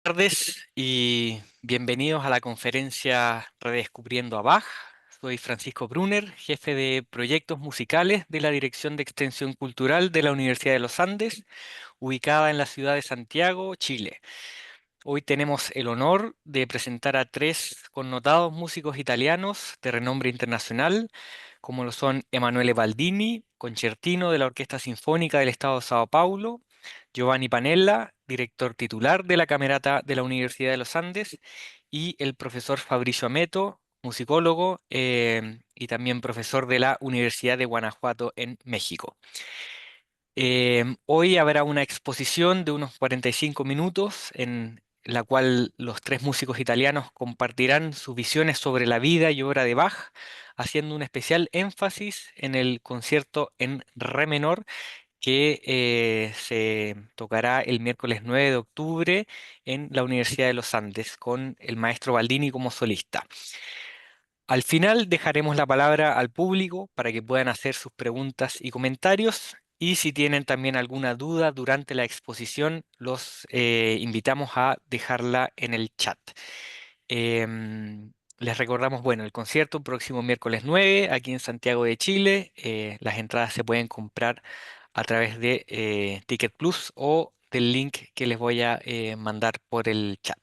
Tardes y bienvenidos a la conferencia Redescubriendo a Bach. Soy Francisco Brunner, jefe de proyectos musicales de la Dirección de Extensión Cultural de la Universidad de los Andes, ubicada en la ciudad de Santiago, Chile. Hoy tenemos el honor de presentar a tres connotados músicos italianos de renombre internacional, como lo son Emanuele Baldini, concertino de la Orquesta Sinfónica del Estado de Sao Paulo, Giovanni Panella, director titular de la Camerata de la Universidad de los Andes, y el profesor Fabricio Ameto, musicólogo y también profesor de la Universidad de Guanajuato en México. Hoy habrá una exposición de unos 45 minutos en la cual los tres músicos italianos compartirán sus visiones sobre la vida y obra de Bach, haciendo un especial énfasis en el concierto en re menor que se tocará el miércoles 9 de octubre en la Universidad de los Andes con el maestro Baldini como solista. Al final dejaremos la palabra al público para que puedan hacer sus preguntas y comentarios. Y si tienen también alguna duda durante la exposición, los invitamos a dejarla en el chat. Les recordamos, bueno, el concierto próximo miércoles 9 aquí en Santiago de Chile. Las entradas se pueden comprar a través de Ticket Plus o del link que les voy a mandar por el chat.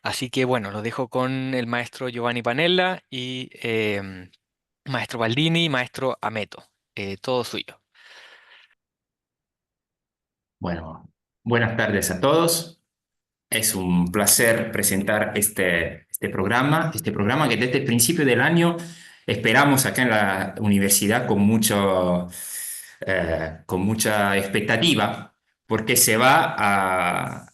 Así que bueno, los dejo con el maestro Giovanni Panella y maestro Baldini y maestro Ameto. Todo suyo. Bueno, buenas tardes a todos. Es un placer presentar este programa que desde el principio del año esperamos acá en la universidad con mucha expectativa, porque se va a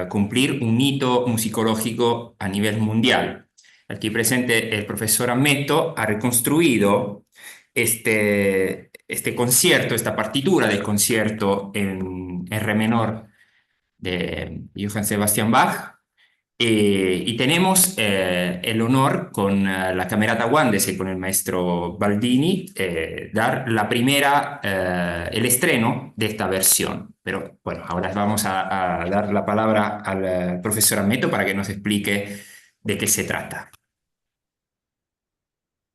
cumplir un hito musicológico a nivel mundial. Aquí presente el profesor Ameto ha reconstruido este concierto, esta partitura del concierto en re menor de Johann Sebastian Bach. Y tenemos el honor con la Camerata Wandes y con el maestro Baldini dar el estreno de esta versión. Pero bueno, ahora vamos a dar la palabra al profesor Ameto para que nos explique de qué se trata.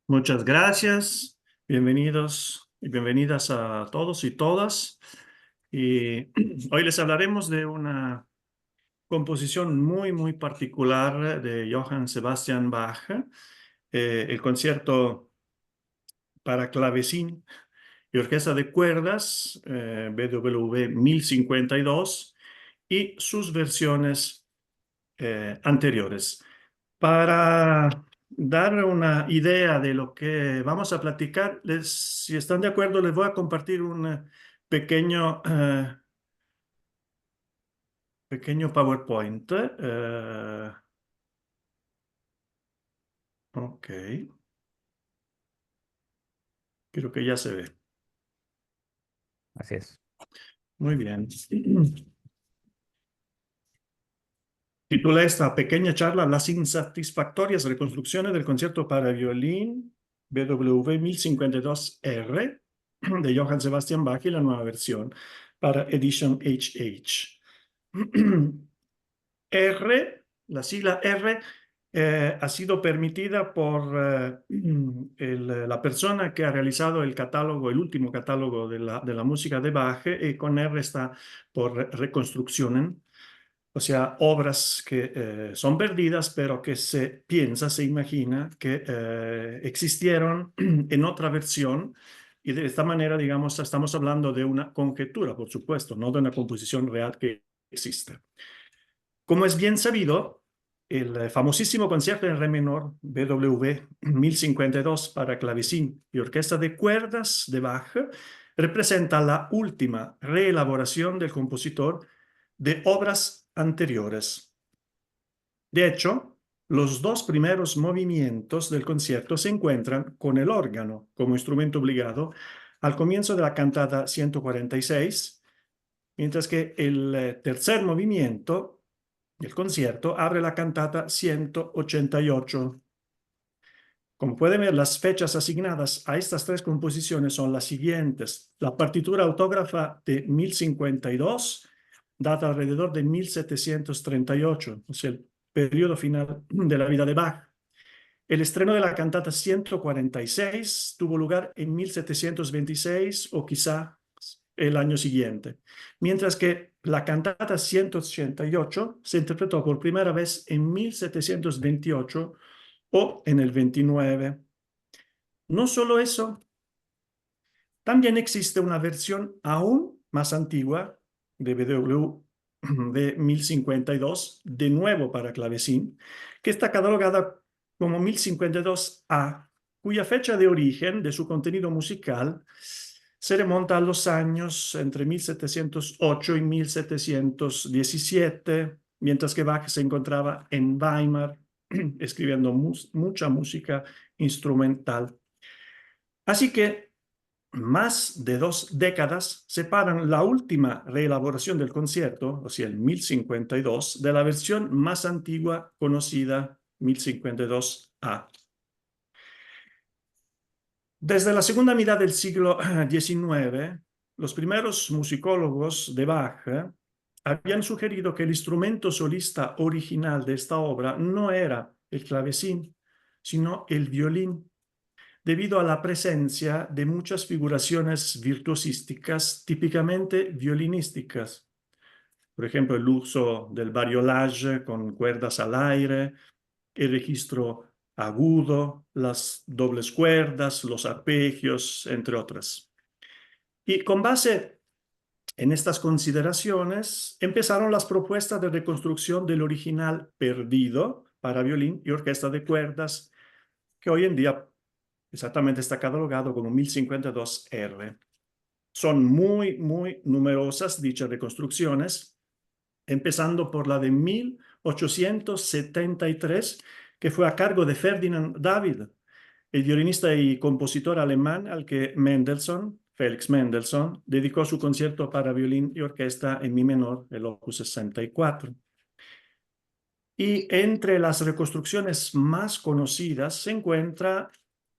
Muchas gracias, bienvenidos y bienvenidas a todos y todas. Y hoy les hablaremos de una composición muy particular de Johann Sebastian Bach, el concierto para clavecín y orquesta de cuerdas, BWV 1052, y sus versiones anteriores. Para dar una idea de lo que vamos a platicar, si están de acuerdo, les voy a compartir un pequeño, pequeño PowerPoint. Ok, creo que ya se ve. Así es. Muy bien. Titula esta pequeña charla Las insatisfactorias reconstrucciones del concierto para violín BWV 1052R de Johann Sebastian Bach y la nueva versión para Edition HH. R, la sigla R, ha sido permitida por la persona que ha realizado el catálogo, el último catálogo de la música de Bach, y con R está por reconstrucción, o sea, obras que son perdidas, pero que se piensa, se imagina que existieron en otra versión. Y de esta manera, digamos, estamos hablando de una conjetura, por supuesto, no de una composición real que existe. Como es bien sabido, el famosísimo concierto en re menor BWV 1052 para clavecín y orquesta de cuerdas de Bach representa la última reelaboración del compositor de obras anteriores. De hecho, los dos primeros movimientos del concierto se encuentran con el órgano como instrumento obligado al comienzo de la cantata 146, mientras que el tercer movimiento del concierto abre la cantata 188. Como pueden ver, las fechas asignadas a estas tres composiciones son las siguientes. La partitura autógrafa de 1052 data alrededor de 1738, o sea, el periodo final de la vida de Bach. El estreno de la cantata 146 tuvo lugar en 1726 o quizá el año siguiente, mientras que la cantata 188 se interpretó por primera vez en 1728 o en el 29. No solo eso, también existe una versión aún más antigua de BWV de 1052, de nuevo para clavecín, que está catalogada como 1052A, cuya fecha de origen de su contenido musical se remonta a los años entre 1708 y 1717, mientras que Bach se encontraba en Weimar escribiendo mucha música instrumental. Así que más de 2 décadas separan la última reelaboración del concierto, o sea, el 1052, de la versión más antigua conocida, 1052A. Desde la segunda mitad del siglo XIX, los primeros musicólogos de Bach habían sugerido que el instrumento solista original de esta obra no era el clavecín, sino el violín, debido a la presencia de muchas figuraciones virtuosísticas típicamente violinísticas. Por ejemplo, el uso del bariolage con cuerdas al aire, el registro agudo, las dobles cuerdas, los arpegios, entre otras. Y con base en estas consideraciones, empezaron las propuestas de reconstrucción del original perdido para violín y orquesta de cuerdas, que hoy en día exactamente está catalogado como 1052R. Son muy numerosas dichas reconstrucciones, empezando por la de 1873, que fue a cargo de Ferdinand David, el violinista y compositor alemán al que Felix Mendelssohn, dedicó su concierto para violín y orquesta en mi menor, el Opus 64. Y entre las reconstrucciones más conocidas se encuentra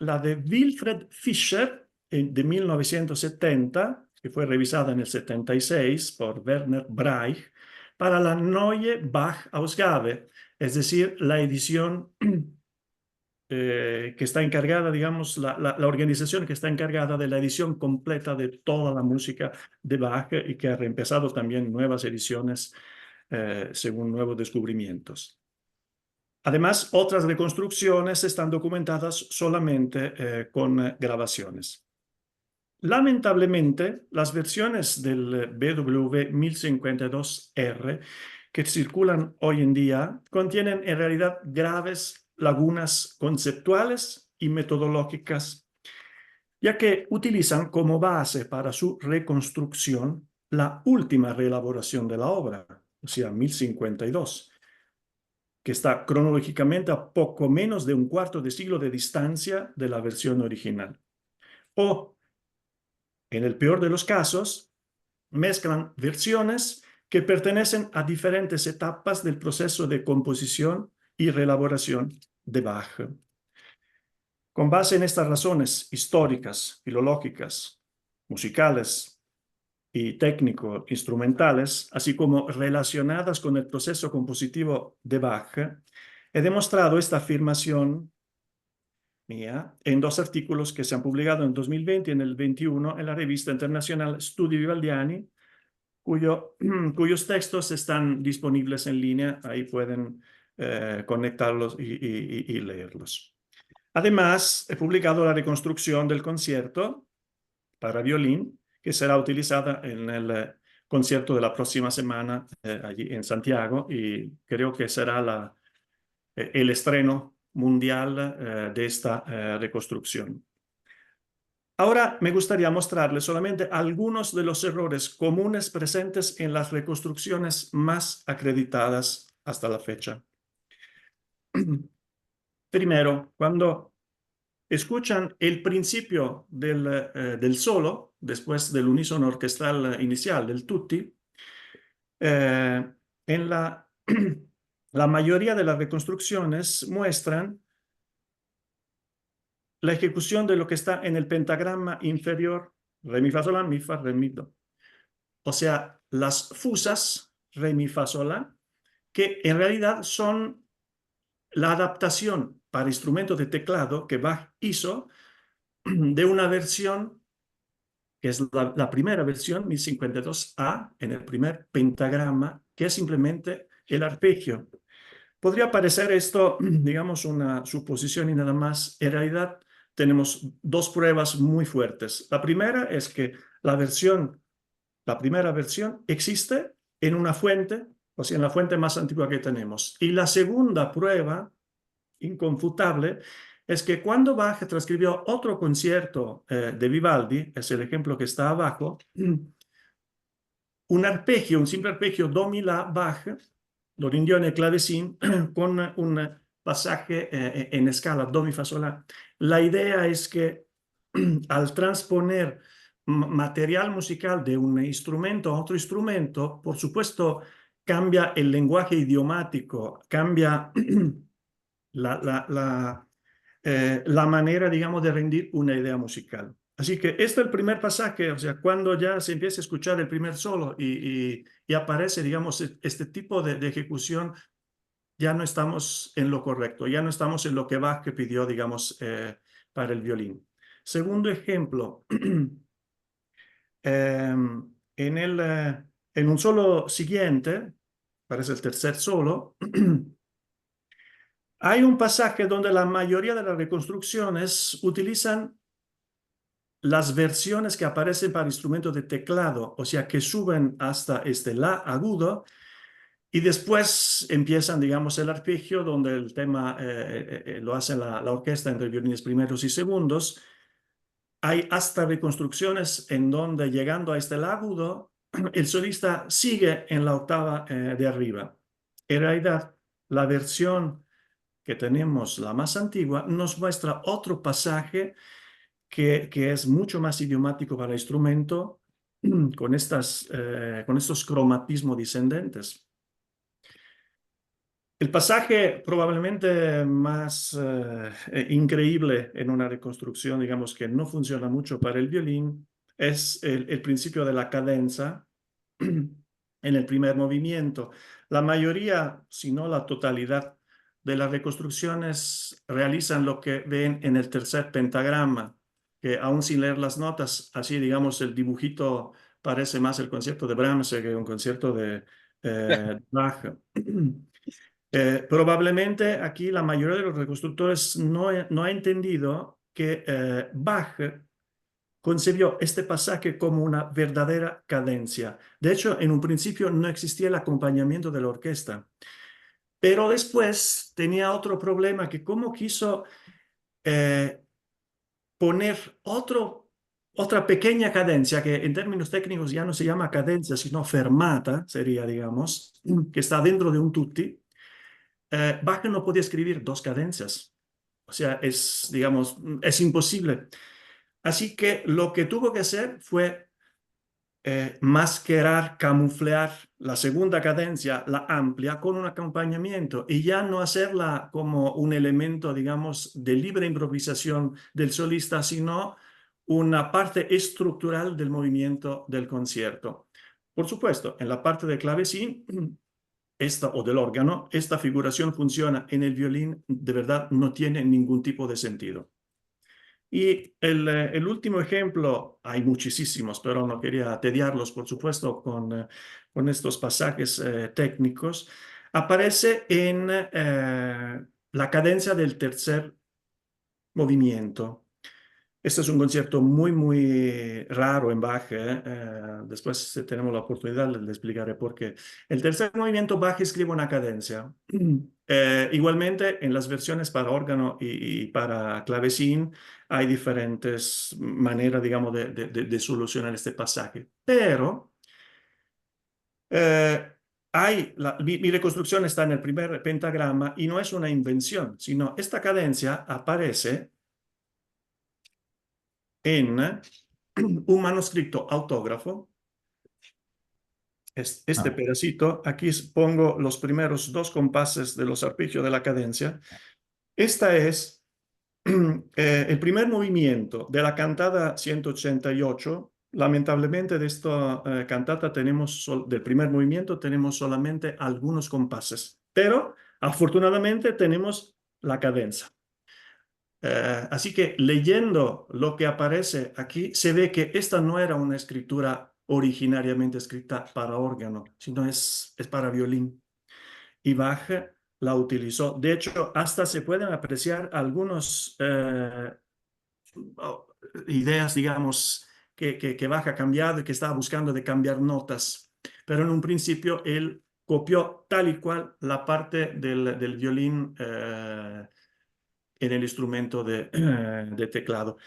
la de Wilfred Fischer de 1970, que fue revisada en el 76 por Werner Breich, para la Neue Bach-Ausgabe, es decir, la edición que está encargada, digamos, la organización que está encargada de la edición completa de toda la música de Bach y que ha reempezado también nuevas ediciones según nuevos descubrimientos. Además, otras reconstrucciones están documentadas solamente con grabaciones. Lamentablemente, las versiones del BWV 1052R que circulan hoy en día contienen en realidad graves lagunas conceptuales y metodológicas, ya que utilizan como base para su reconstrucción la última reelaboración de la obra, o sea, 1052, que está cronológicamente a poco menos de un cuarto de siglo de distancia de la versión original. O, en el peor de los casos, mezclan versiones que pertenecen a diferentes etapas del proceso de composición y reelaboración de Bach. Con base en estas razones históricas, filológicas, musicales y técnico-instrumentales, así como relacionadas con el proceso compositivo de Bach, he demostrado esta afirmación mía en 2 artículos que se han publicado en 2020 y en el 21 en la revista internacional Studi Vivaldiani, cuyos textos están disponibles en línea, ahí pueden conectarlos y leerlos. Además, he publicado la reconstrucción del concierto para violín, que será utilizada en el concierto de la próxima semana allí en Santiago, y creo que será el estreno mundial de esta reconstrucción. Ahora me gustaría mostrarles solamente algunos de los errores comunes presentes en las reconstrucciones más acreditadas hasta la fecha. Primero, cuando escuchan el principio del solo, después del unísono orquestal inicial, del tutti, en la mayoría de las reconstrucciones muestran la ejecución de lo que está en el pentagrama inferior, re, mi, fa, sol, la, mi, fa, re, mi, do. O sea, las fusas re, mi, fa, sol, la, que en realidad son la adaptación para instrumento de teclado que Bach hizo de una versión que es la primera versión, 1052A, en el primer pentagrama, que es simplemente el arpegio. Podría parecer esto, digamos, una suposición y nada más. En realidad tenemos dos pruebas muy fuertes. La primera es que la primera versión existe en una fuente, o sea, en la fuente más antigua que tenemos. Y la segunda prueba, inconfutable, es que cuando Bach transcribió otro concierto de Vivaldi, es el ejemplo que está abajo, un arpegio, un simple arpegio do, mi, la, Bach, lo rindió en el clavecín con un pasaje en escala do, mi, fa, sol, la. La idea es que al transponer material musical de un instrumento a otro instrumento, por supuesto, cambia el lenguaje idiomático, cambia la manera, digamos, de rendir una idea musical. Así que este es el primer pasaje, o sea, cuando ya se empieza a escuchar el primer solo y aparece, digamos, este tipo de ejecución, ya no estamos en lo correcto, ya no estamos en lo que Bach pidió, digamos, para el violín. Segundo ejemplo, en un solo siguiente, parece el tercer solo, hay un pasaje donde la mayoría de las reconstrucciones utilizan las versiones que aparecen para instrumentos de teclado, o sea, que suben hasta este la agudo y después empiezan, digamos, el arpegio donde el tema lo hace la orquesta entre violines primeros y segundos. Hay hasta reconstrucciones en donde llegando a este la agudo, el solista sigue en la octava de arriba. En realidad, la versión que tenemos, la más antigua, nos muestra otro pasaje que es mucho más idiomático para el instrumento con estos cromatismos descendentes. El pasaje probablemente más increíble en una reconstrucción, digamos que no funciona mucho para el violín, es el principio de la cadenza en el primer movimiento. La mayoría, si no la totalidad, de las reconstrucciones realizan lo que ven en el tercer pentagrama, que aún sin leer las notas, así digamos el dibujito parece más el concierto de Brahms que un concierto de Bach. Probablemente aquí la mayoría de los reconstructores no ha entendido que Bach concebió este pasaje como una verdadera cadencia. De hecho, en un principio no existía el acompañamiento de la orquesta, pero después tenía otro problema que como quiso poner otra pequeña cadencia, que en términos técnicos ya no se llama cadencia, sino fermata, sería, digamos, que está dentro de un tutti. Bach no podía escribir dos cadencias. O sea, digamos, es imposible. Así que lo que tuvo que hacer fue mascarar, camuflar la segunda cadencia, la amplia, con un acompañamiento y ya no hacerla como un elemento, digamos, de libre improvisación del solista, sino una parte estructural del movimiento del concierto. Por supuesto, en la parte de clavecín, o del órgano, esta figuración funciona. En el violín, de verdad, no tiene ningún tipo de sentido. Y el último ejemplo, hay muchísimos, pero no quería tediarlos, por supuesto, con estos pasajes técnicos, aparece en la cadencia del tercer movimiento. Este es un concierto muy, muy raro en Bach. Después, si tenemos la oportunidad, les explicaré por qué. El tercer movimiento, Bach escribe una cadencia. Igualmente, en las versiones para órgano y para clavecín, hay diferentes maneras, digamos, de solucionar este pasaje. Pero mi reconstrucción está en el primer pentagrama y no es una invención, sino esta cadencia aparece en un manuscrito autógrafo. Este pedacito, aquí pongo los primeros dos compases de los arpegios de la cadencia. Esta es el primer movimiento de la cantada 188 lamentablemente de esta cantata del primer movimiento tenemos solamente algunos compases, pero afortunadamente tenemos la cadenza. Así que leyendo lo que aparece aquí, se ve que esta no era una escritura originariamente escrita para órgano, sino es para violín. Y Bach la utilizó. De hecho, hasta se pueden apreciar algunos ideas, digamos, que Bach ha cambiado y que estaba buscando de cambiar notas. Pero en un principio él copió tal y cual la parte del violín en el instrumento de teclado.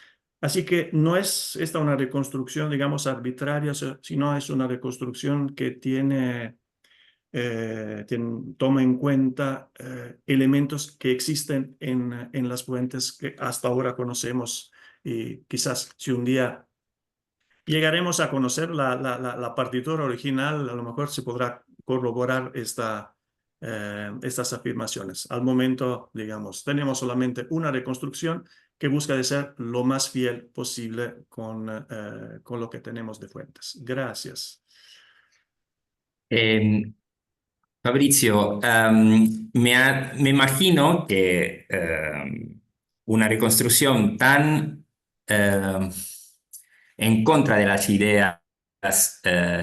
Así que no es esta una reconstrucción, digamos, arbitraria, sino es una reconstrucción que toma en cuenta elementos que existen en las fuentes que hasta ahora conocemos y quizás si un día llegaremos a conocer la partitura original, a lo mejor se podrá corroborar estas afirmaciones. Al momento, digamos, tenemos solamente una reconstrucción que busca de ser lo más fiel posible con lo que tenemos de fuentes. Gracias. Eh, Fabrizio, me imagino que una reconstrucción tan en contra de las ideas,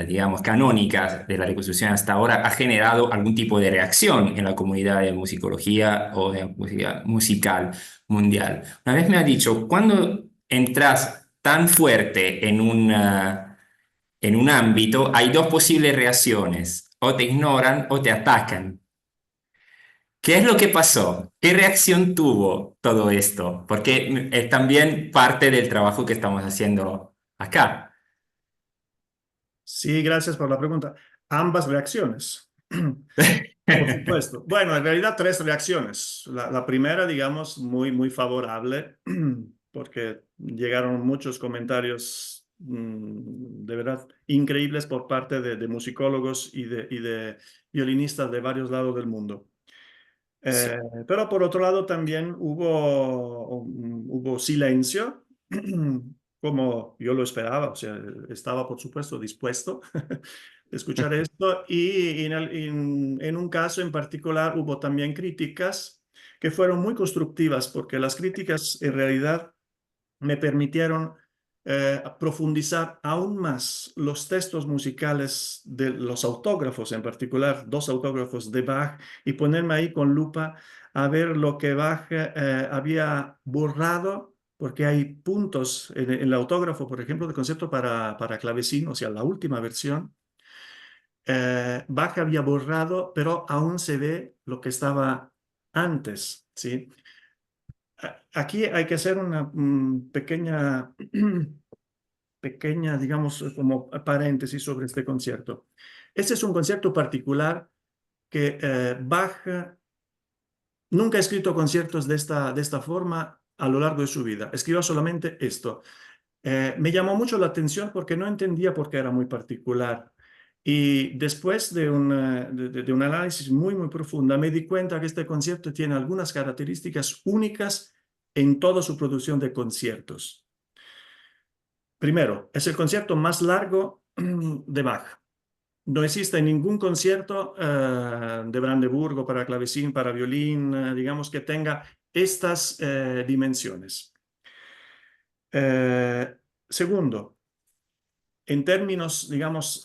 digamos, canónicas de la reconstrucción hasta ahora ha generado algún tipo de reacción en la comunidad de musicología o de música musical mundial. Una vez me ha dicho, cuando entras tan fuerte en un ámbito, hay dos posibles reacciones, o te ignoran o te atacan. ¿Qué es lo que pasó? ¿Qué reacción tuvo todo esto? Porque es también parte del trabajo que estamos haciendo acá. Sí, gracias por la pregunta. Ambas reacciones. Por supuesto. Bueno, en realidad tres reacciones. La primera, digamos, muy favorable, porque llegaron muchos comentarios de verdad increíbles por parte de musicólogos y de violinistas de varios lados del mundo. Sí. Eh, pero por otro lado también hubo silencio, como yo lo esperaba, o sea, estaba por supuesto dispuesto a escuchar esto y en un caso en particular hubo también críticas que fueron muy constructivas porque las críticas en realidad me permitieron profundizar aún más los textos musicales de los autógrafos, en particular dos autógrafos de Bach, y ponerme ahí con lupa a ver lo que Bach había borrado, porque hay puntos en el autógrafo, por ejemplo, de concierto para clavecín, o sea, la última versión. Bach había borrado, pero aún se ve lo que estaba antes, ¿sí? Aquí hay que hacer una pequeña, digamos, como paréntesis sobre este concierto. Este es un concierto particular que Bach nunca ha escrito conciertos de esta forma a lo largo de su vida. Escribió solamente esto. Me llamó mucho la atención porque no entendía por qué era muy particular. Y después de un análisis muy profunda, me di cuenta que este concierto tiene algunas características únicas en toda su producción de conciertos. Primero, es el concierto más largo de Bach. No existe ningún concierto de Brandeburgo para clavecín, para violín, digamos, que tenga estas dimensiones. Segundo, en términos, digamos,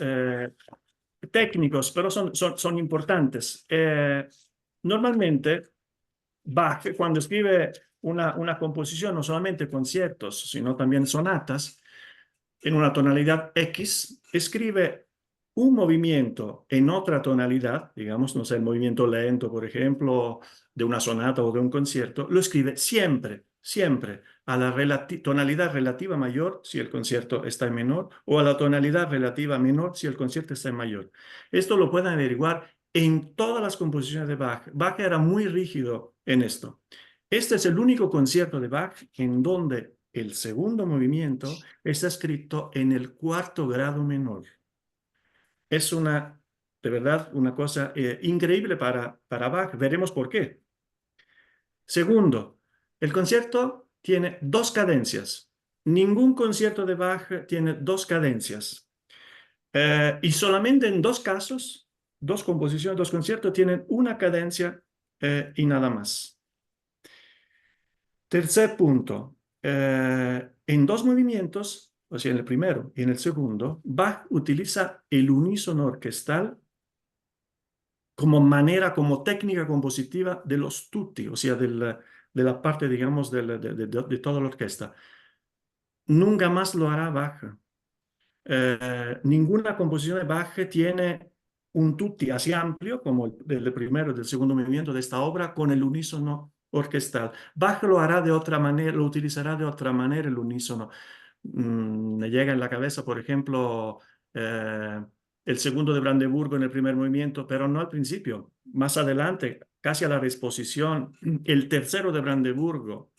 técnicos, pero son importantes. Normalmente, Bach, cuando escribe una composición, no solamente conciertos, sino también sonatas, en una tonalidad X, escribe un movimiento en otra tonalidad, digamos, no sé, el movimiento lento, por ejemplo, de una sonata o de un concierto, lo escribe siempre a la tonalidad relativa mayor si el concierto está en menor o a la tonalidad relativa menor si el concierto está en mayor. Esto lo pueden averiguar en todas las composiciones de Bach. Bach era muy rígido en esto. Este es el único concierto de Bach en donde el segundo movimiento está escrito en el cuarto grado menor. Es de verdad, una cosa increíble para Bach. Veremos por qué. Segundo, el concierto tiene dos cadencias. ningún concierto de Bach tiene dos cadencias. Y solamente en dos casos, dos composiciones, dos conciertos tienen una cadencia y nada más. Tercer punto, en dos movimientos, o sea, en el primero y en el segundo, Bach utiliza el unísono orquestal como manera, como técnica compositiva de los tutti, o sea, de la parte, digamos, de toda la orquesta. Nunca más lo hará Bach. Ninguna composición de Bach tiene un tutti así amplio como el del primero y del segundo movimiento de esta obra con el unísono orquestal. Bach lo hará de otra manera, lo utilizará de otra manera el unísono. Me llega en la cabeza, por ejemplo, el segundo de Brandeburgo en el primer movimiento, pero no al principio. Más adelante, casi a la disposición, el tercero de Brandeburgo.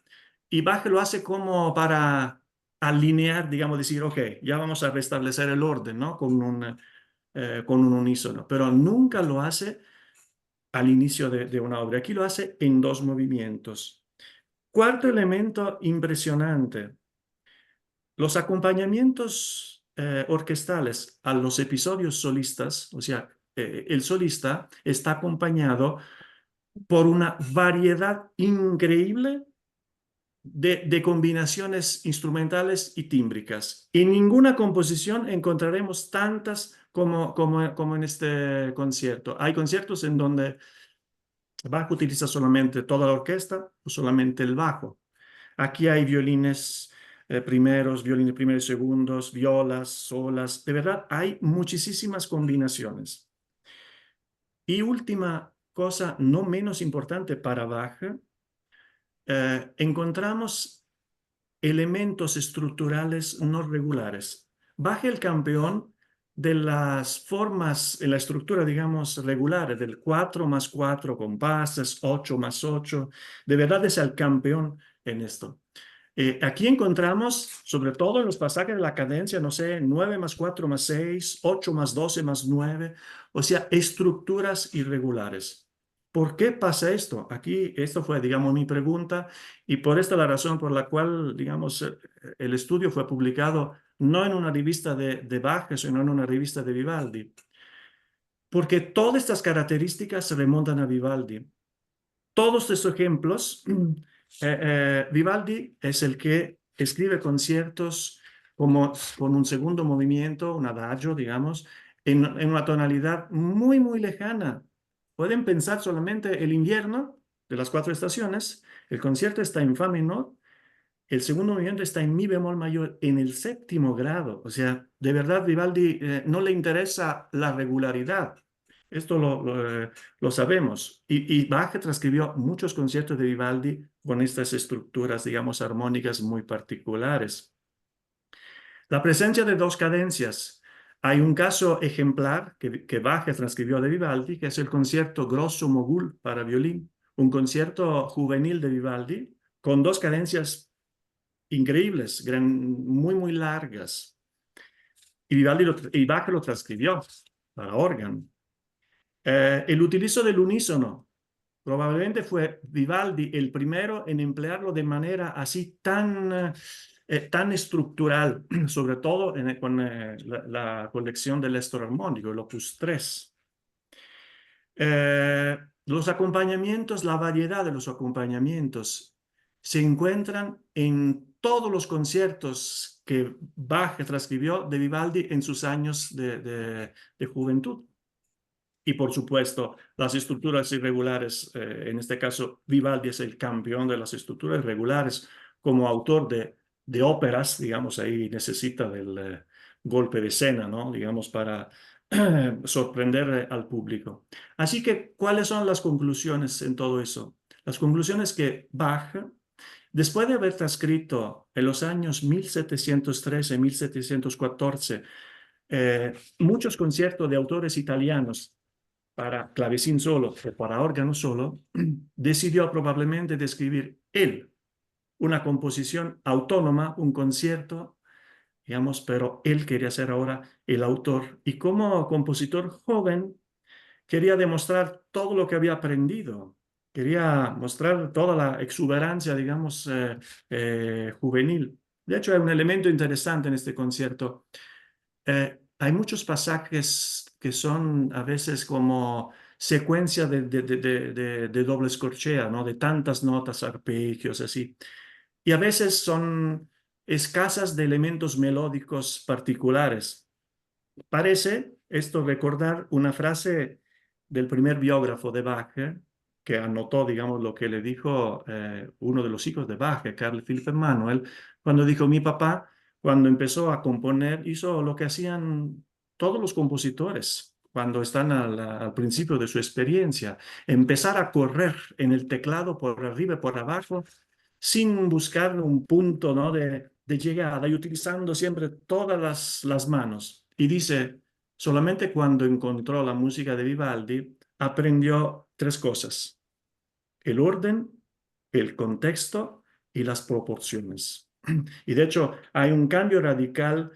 Y Bach lo hace como para alinear, digamos, decir, ok, ya vamos a restablecer el orden, ¿no? Con un unísono, pero nunca lo hace al inicio de una obra. Aquí lo hace en dos movimientos. Cuarto elemento impresionante, los acompañamientos orquestales a los episodios solistas, o sea, el solista está acompañado por una variedad increíble de combinaciones instrumentales y tímbricas. En ninguna composición encontraremos tantas como en este concierto. Hay conciertos en donde Bach utiliza solamente toda la orquesta o solamente el bajo. Aquí hay violines violines primeros y segundos, violas, solas. De verdad, hay muchísimas combinaciones. Y última cosa, no menos importante para Bach, encontramos elementos estructurales no regulares. Bach, el campeón de las formas en la estructura, digamos, regulares, del 4 más 4 compases, 8 más 8. De verdad es el campeón en esto. Aquí encontramos, sobre todo en los pasajes de la cadencia, no sé, 9 más 4 más 6, 8 más 12 más 9, o sea, estructuras irregulares. ¿Por qué pasa esto? Aquí, esto fue, digamos, mi pregunta, y por esta la razón por la cual, digamos, el estudio fue publicado no en una revista de Bach, sino en una revista de Vivaldi. Porque todas estas características se remontan a Vivaldi. Todos estos ejemplos, Vivaldi es el que escribe conciertos como con un segundo movimiento, un adagio, digamos, en una tonalidad muy, muy lejana. Pueden pensar solamente el invierno de las cuatro estaciones, el concierto está en fa menor, el segundo movimiento está en mi bemol mayor en el séptimo grado. O sea, de verdad Vivaldi no le interesa la regularidad. Esto lo sabemos. Y Bach transcribió muchos conciertos de Vivaldi con estas estructuras, digamos, armónicas muy particulares. La presencia de dos cadencias. Hay un caso ejemplar que Bach transcribió de Vivaldi, que es el concierto Grosso Mogul para violín, un concierto juvenil de Vivaldi con dos cadencias increíbles, muy, muy largas. Y Bach lo transcribió para órgano. El utilizo del unísono. Probablemente fue Vivaldi el primero en emplearlo de manera así tan estructural, sobre todo con la colección del Estor armónico, el Opus 3. Los acompañamientos, la variedad de los acompañamientos se encuentran en todos los conciertos que Bach transcribió de Vivaldi en sus años de juventud. Y por supuesto, las estructuras irregulares, en este caso Vivaldi es el campeón de las estructuras irregulares como autor de óperas, digamos, ahí necesita del golpe de escena, ¿no? Digamos, para sorprender al público. Así que, ¿cuáles son las conclusiones en todo eso? Las conclusiones que Bach, después de haber transcrito en los años 1713, 1714, muchos conciertos de autores italianos para clavecín solo o para órgano solo, decidió probablemente de escribir él una composición autónoma, un concierto, digamos, pero él quería ser ahora el autor. Y como compositor joven, quería demostrar todo lo que había aprendido. Quería mostrar toda la exuberancia, digamos, juvenil. De hecho, hay un elemento interesante en este concierto. Hay muchos pasajes que son a veces como secuencia de dobles corcheas, ¿no? De tantas notas, arpegios, así. Y a veces son escasas de elementos melódicos particulares. Parece esto recordar una frase del primer biógrafo de Bach, que anotó, digamos, lo que le dijo uno de los hijos de Bach, Carl Philipp Emanuel, cuando dijo, mi papá, cuando empezó a componer, hizo lo que hacían todos los compositores cuando están al principio de su experiencia, empezar a correr en el teclado por arriba y por abajo, sin buscar un punto, ¿no? de llegada y utilizando siempre todas las manos. Y dice, solamente cuando encontró la música de Vivaldi, aprendió tres cosas: el orden, el contexto y las proporciones. Y de hecho, hay un cambio radical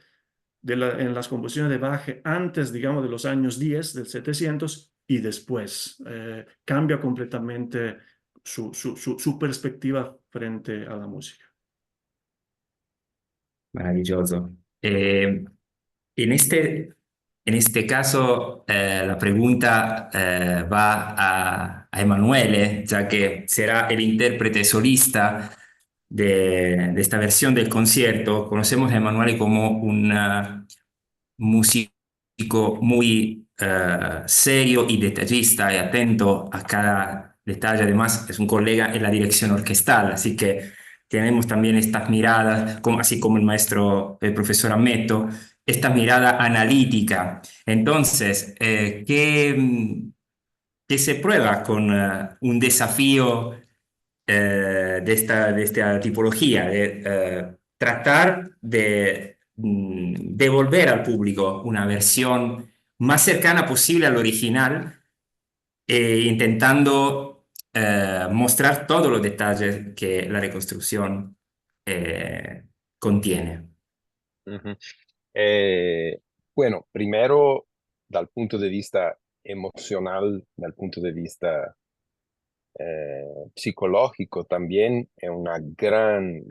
en las composiciones de Bach antes, digamos, de los años 10 del 700 y después. Cambia completamente su perspectiva frente a la música. Maravilloso. En este caso, la pregunta va a Emanuele, ya que será el intérprete solista de esta versión del concierto. Conocemos a Emanuele como un músico muy serio y detallista y atento a cada detalle. Además, es un colega en la dirección orquestal, así que tenemos también estas miradas, así como el maestro, el profesor Ameto, esta mirada analítica. Entonces, ¿qué se prueba con un desafío de esta tipología, de tratar de devolver al público una versión más cercana posible al original, intentando mostrar todos los detalles que la reconstrucción contiene? Ujú. Eh, bueno, primero, dal punto de vista emocional, dal punto de vista psicológico también, es una gran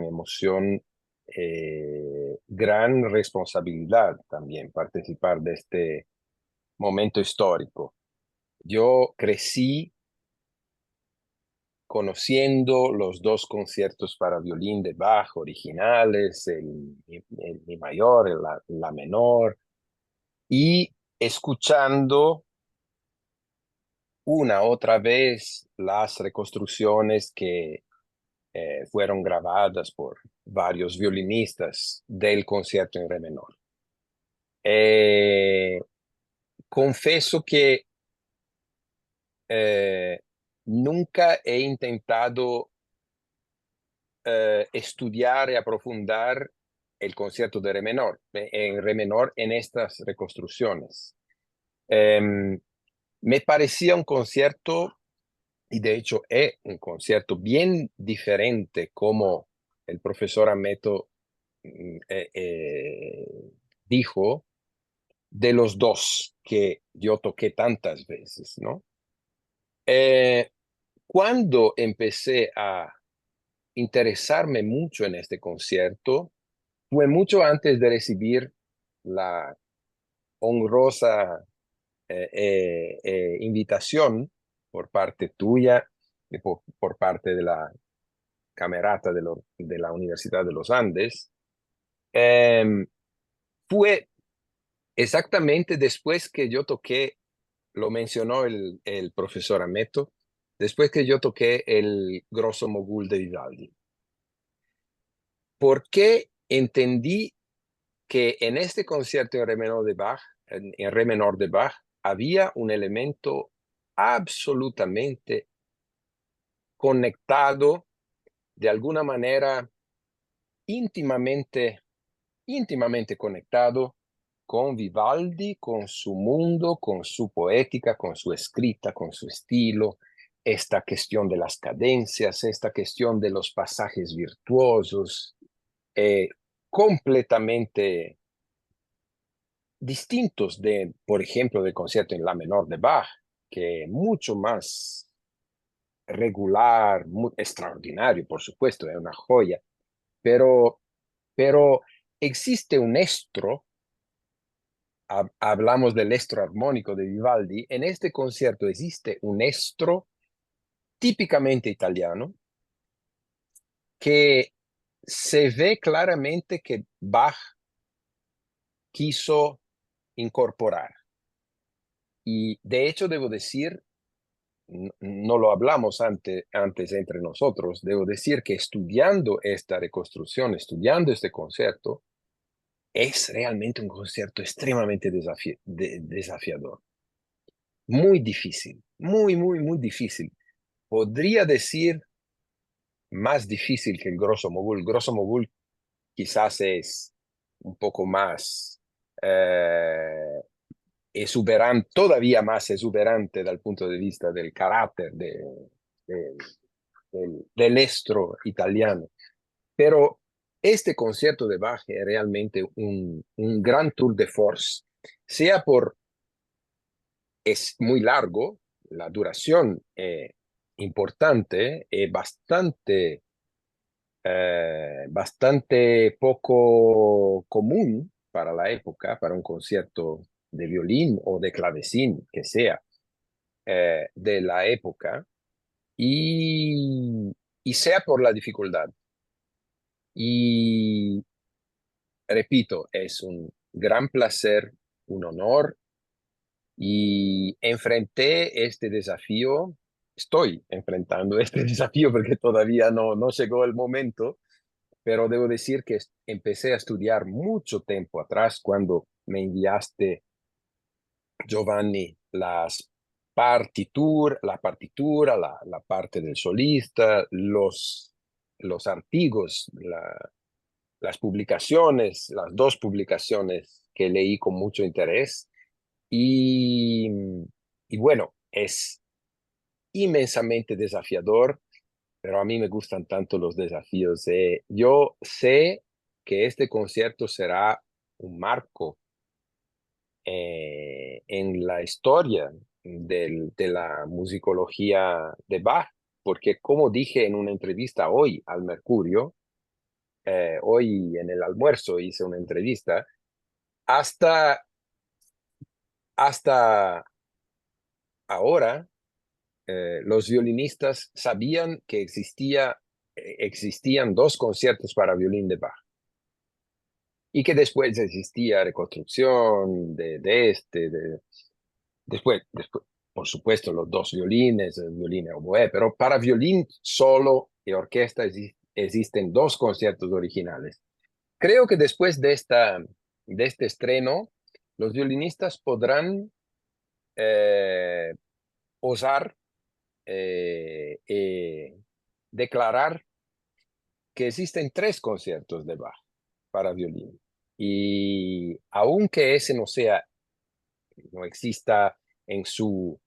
emoción, gran responsabilidad también participar de este momento histórico. Yo crecí conociendo los dos conciertos para violín de Bach originales, el Mi mayor, la menor, y escuchando una otra vez las reconstrucciones que fueron grabadas por varios violinistas del concierto en re menor. Confieso que nunca he intentado estudiar y aprofundar el concierto de re menor en estas reconstrucciones. Me parecía un concierto, y de hecho es un concierto bien diferente, como el profesor Ameto dijo, de los dos que yo toqué tantas veces, ¿no? Cuando empecé a interesarme mucho en este concierto, fue mucho antes de recibir la honrosa invitación por parte tuya y por parte de la camerata de la Universidad de los Andes. Fue exactamente después que yo toqué, lo mencionó el profesor Ameto, después que yo toqué el Grosso Mogul de Vivaldi. Porque entendí que en este concierto en re menor de Bach, en re menor de Bach, había un elemento absolutamente conectado, de alguna manera íntimamente conectado con Vivaldi, con su mundo, con su poética, con su escrita, con su estilo, esta cuestión de las cadencias, esta cuestión de los pasajes virtuosos, completamente distintos de, por ejemplo, del concierto en la menor de Bach, que es mucho más regular, muy extraordinario, por supuesto, es una joya, pero existe un estro, hablamos del estro armónico de Vivaldi, en este concierto existe un estro típicamente italiano que se ve claramente que Bach quiso incorporar. Y de hecho debo decir, no lo hablamos antes entre nosotros, debo decir que estudiando esta reconstrucción, estudiando este concierto, es realmente un concierto extremadamente desafiador. Muy difícil, muy difícil. Podría decir más difícil que el Grosso Mogul. Grosso Mogul quizás es un poco más exuberante, todavía más exuberante dal punto de vista del carácter del estro italiano. Pero este concierto de Bach es realmente un gran tour de force, sea por, es muy largo, la duración es importante, es bastante poco común para la época, para un concierto de violín o de clavecín, que sea de la época, y sea por la dificultad. Y repito, es un gran placer, un honor, y enfrenté este desafío, estoy enfrentando este desafío porque todavía no llegó el momento, pero debo decir que empecé a estudiar mucho tiempo atrás cuando me enviaste, Giovanni, la partitura, la parte del solista, los artigos, las publicaciones, las dos publicaciones que leí con mucho interés. Y, y bueno, es inmensamente desafiador, pero a mí me gustan tanto los desafíos. Yo sé que este concierto será un marco en la historia de la musicología de Bach, porque como dije en una entrevista hoy al Mercurio, hoy en el almuerzo hice una entrevista, hasta ahora los violinistas sabían que existían dos conciertos para violín de Bach y que después existía reconstrucción después, por supuesto, los dos violines, el violín y oboe, pero para violín solo y orquesta existen dos conciertos originales. Creo que después de este estreno, los violinistas podrán osar declarar que existen tres conciertos de Bach para violín. Y aunque ese no exista en su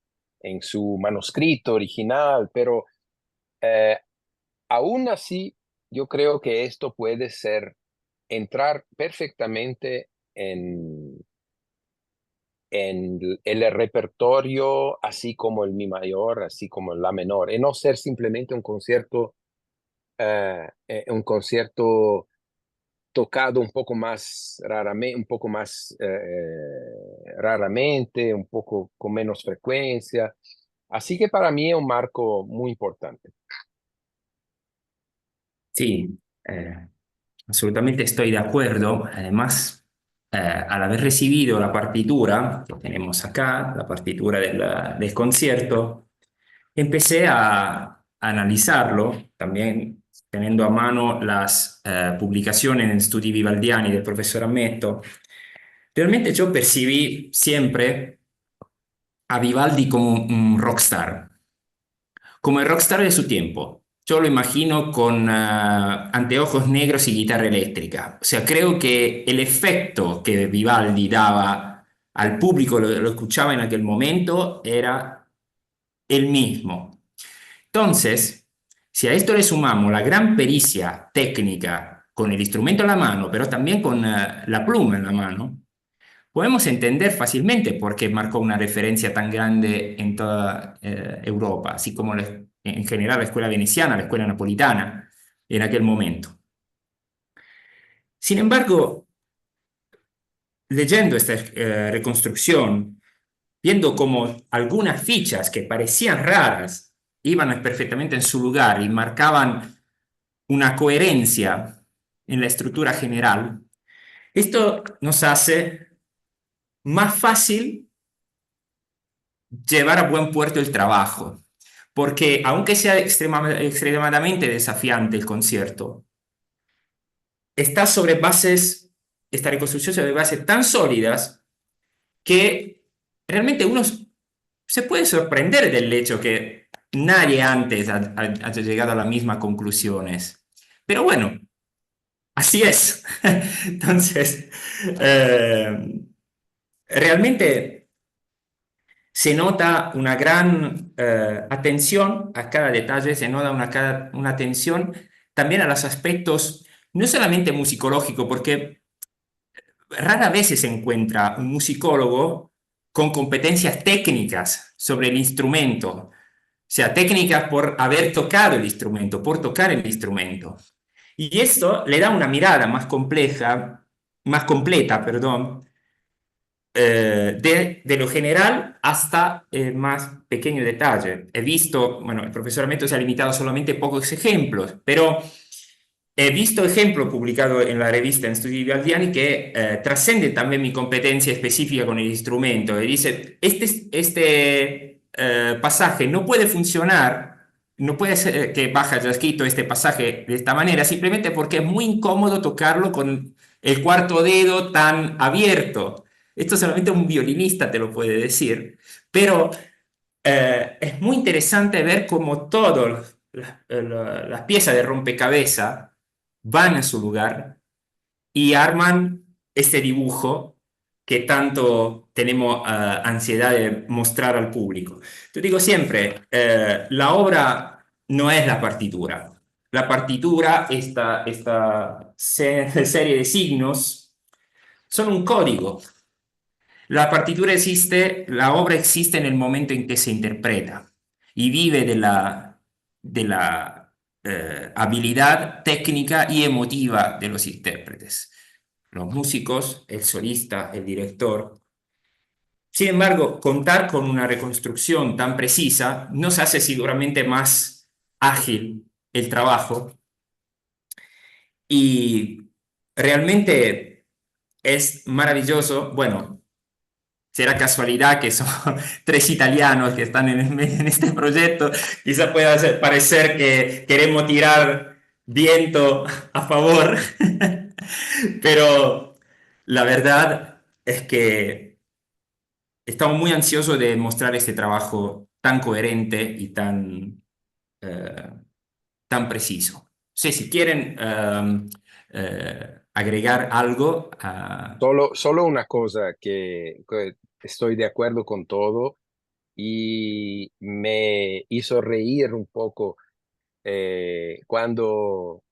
manuscrito original, pero aún así yo creo que esto puede entrar perfectamente en el repertorio, así como el mi mayor, así como el la menor, y no ser simplemente un concierto tocado un poco más raramente, un poco con menos frecuencia. Así que para mí es un marco muy importante. Sí, absolutamente estoy de acuerdo. Además, al haber recibido la partitura que tenemos acá, la partitura del concierto, empecé a analizarlo, también teniendo a mano las publicaciones en studi vivaldiani del profesor Ametto. Realmente yo percibí siempre a Vivaldi como un rockstar, como el rockstar de su tiempo. Yo lo imagino con anteojos negros y guitarra eléctrica. O sea, creo que el efecto que Vivaldi daba al público, lo escuchaba en aquel momento, era el mismo. Entonces, si a esto le sumamos la gran pericia técnica con el instrumento en la mano, pero también con la pluma en la mano, podemos entender fácilmente por qué marcó una referencia tan grande en toda Europa, así como en general la escuela veneciana, la escuela napolitana en aquel momento. Sin embargo, leyendo esta reconstrucción, viendo cómo algunas fichas que parecían raras iban perfectamente en su lugar y marcaban una coherencia en la estructura general, esto nos hace más fácil llevar a buen puerto el trabajo, porque aunque sea extremadamente desafiante el concierto, está sobre bases, esta reconstrucción sobre bases tan sólidas que realmente uno se puede sorprender del hecho que nadie antes haya llegado a las mismas conclusiones. Pero bueno, así es. Entonces, realmente se nota una gran atención a cada detalle, se nota una atención también a los aspectos, no solamente musicológico, porque rara vez se encuentra un musicólogo con competencias técnicas sobre el instrumento, o sea, técnicas por haber tocado el instrumento, por tocar el instrumento. Y esto le da una mirada más compleja, más completa, perdón, de lo general hasta el más pequeño detalle. He visto, bueno, el profesoramiento se ha limitado solamente a pocos ejemplos, pero he visto ejemplos publicados en la revista en Studi Vivaldiani que trascenden también mi competencia específica con el instrumento. Y dice, este pasaje no puede funcionar, no puede ser que Bach haya escrito este pasaje de esta manera, simplemente porque es muy incómodo tocarlo con el cuarto dedo tan abierto. Esto solamente un violinista te lo puede decir, pero es muy interesante ver cómo todas las piezas de rompecabezas van a su lugar y arman este dibujo que tanto tenemos ansiedad de mostrar al público. Te digo siempre, la obra no es la partitura. La partitura, esta serie de signos, son un código. La partitura existe, la obra existe en el momento en que se interpreta y vive de la habilidad técnica y emotiva de los intérpretes, los músicos, el solista, el director. Sin embargo, contar con una reconstrucción tan precisa nos hace seguramente más ágil el trabajo y realmente es maravilloso. Bueno, será casualidad que son tres italianos que están en este proyecto. Quizá pueda parecer que queremos tirar viento a favor, pero la verdad es que estamos muy ansiosos de mostrar este trabajo tan coherente y eh, tan preciso. No sé si quieren agregar algo. Solo una cosa que estoy de acuerdo con todo y me hizo reír un poco cuando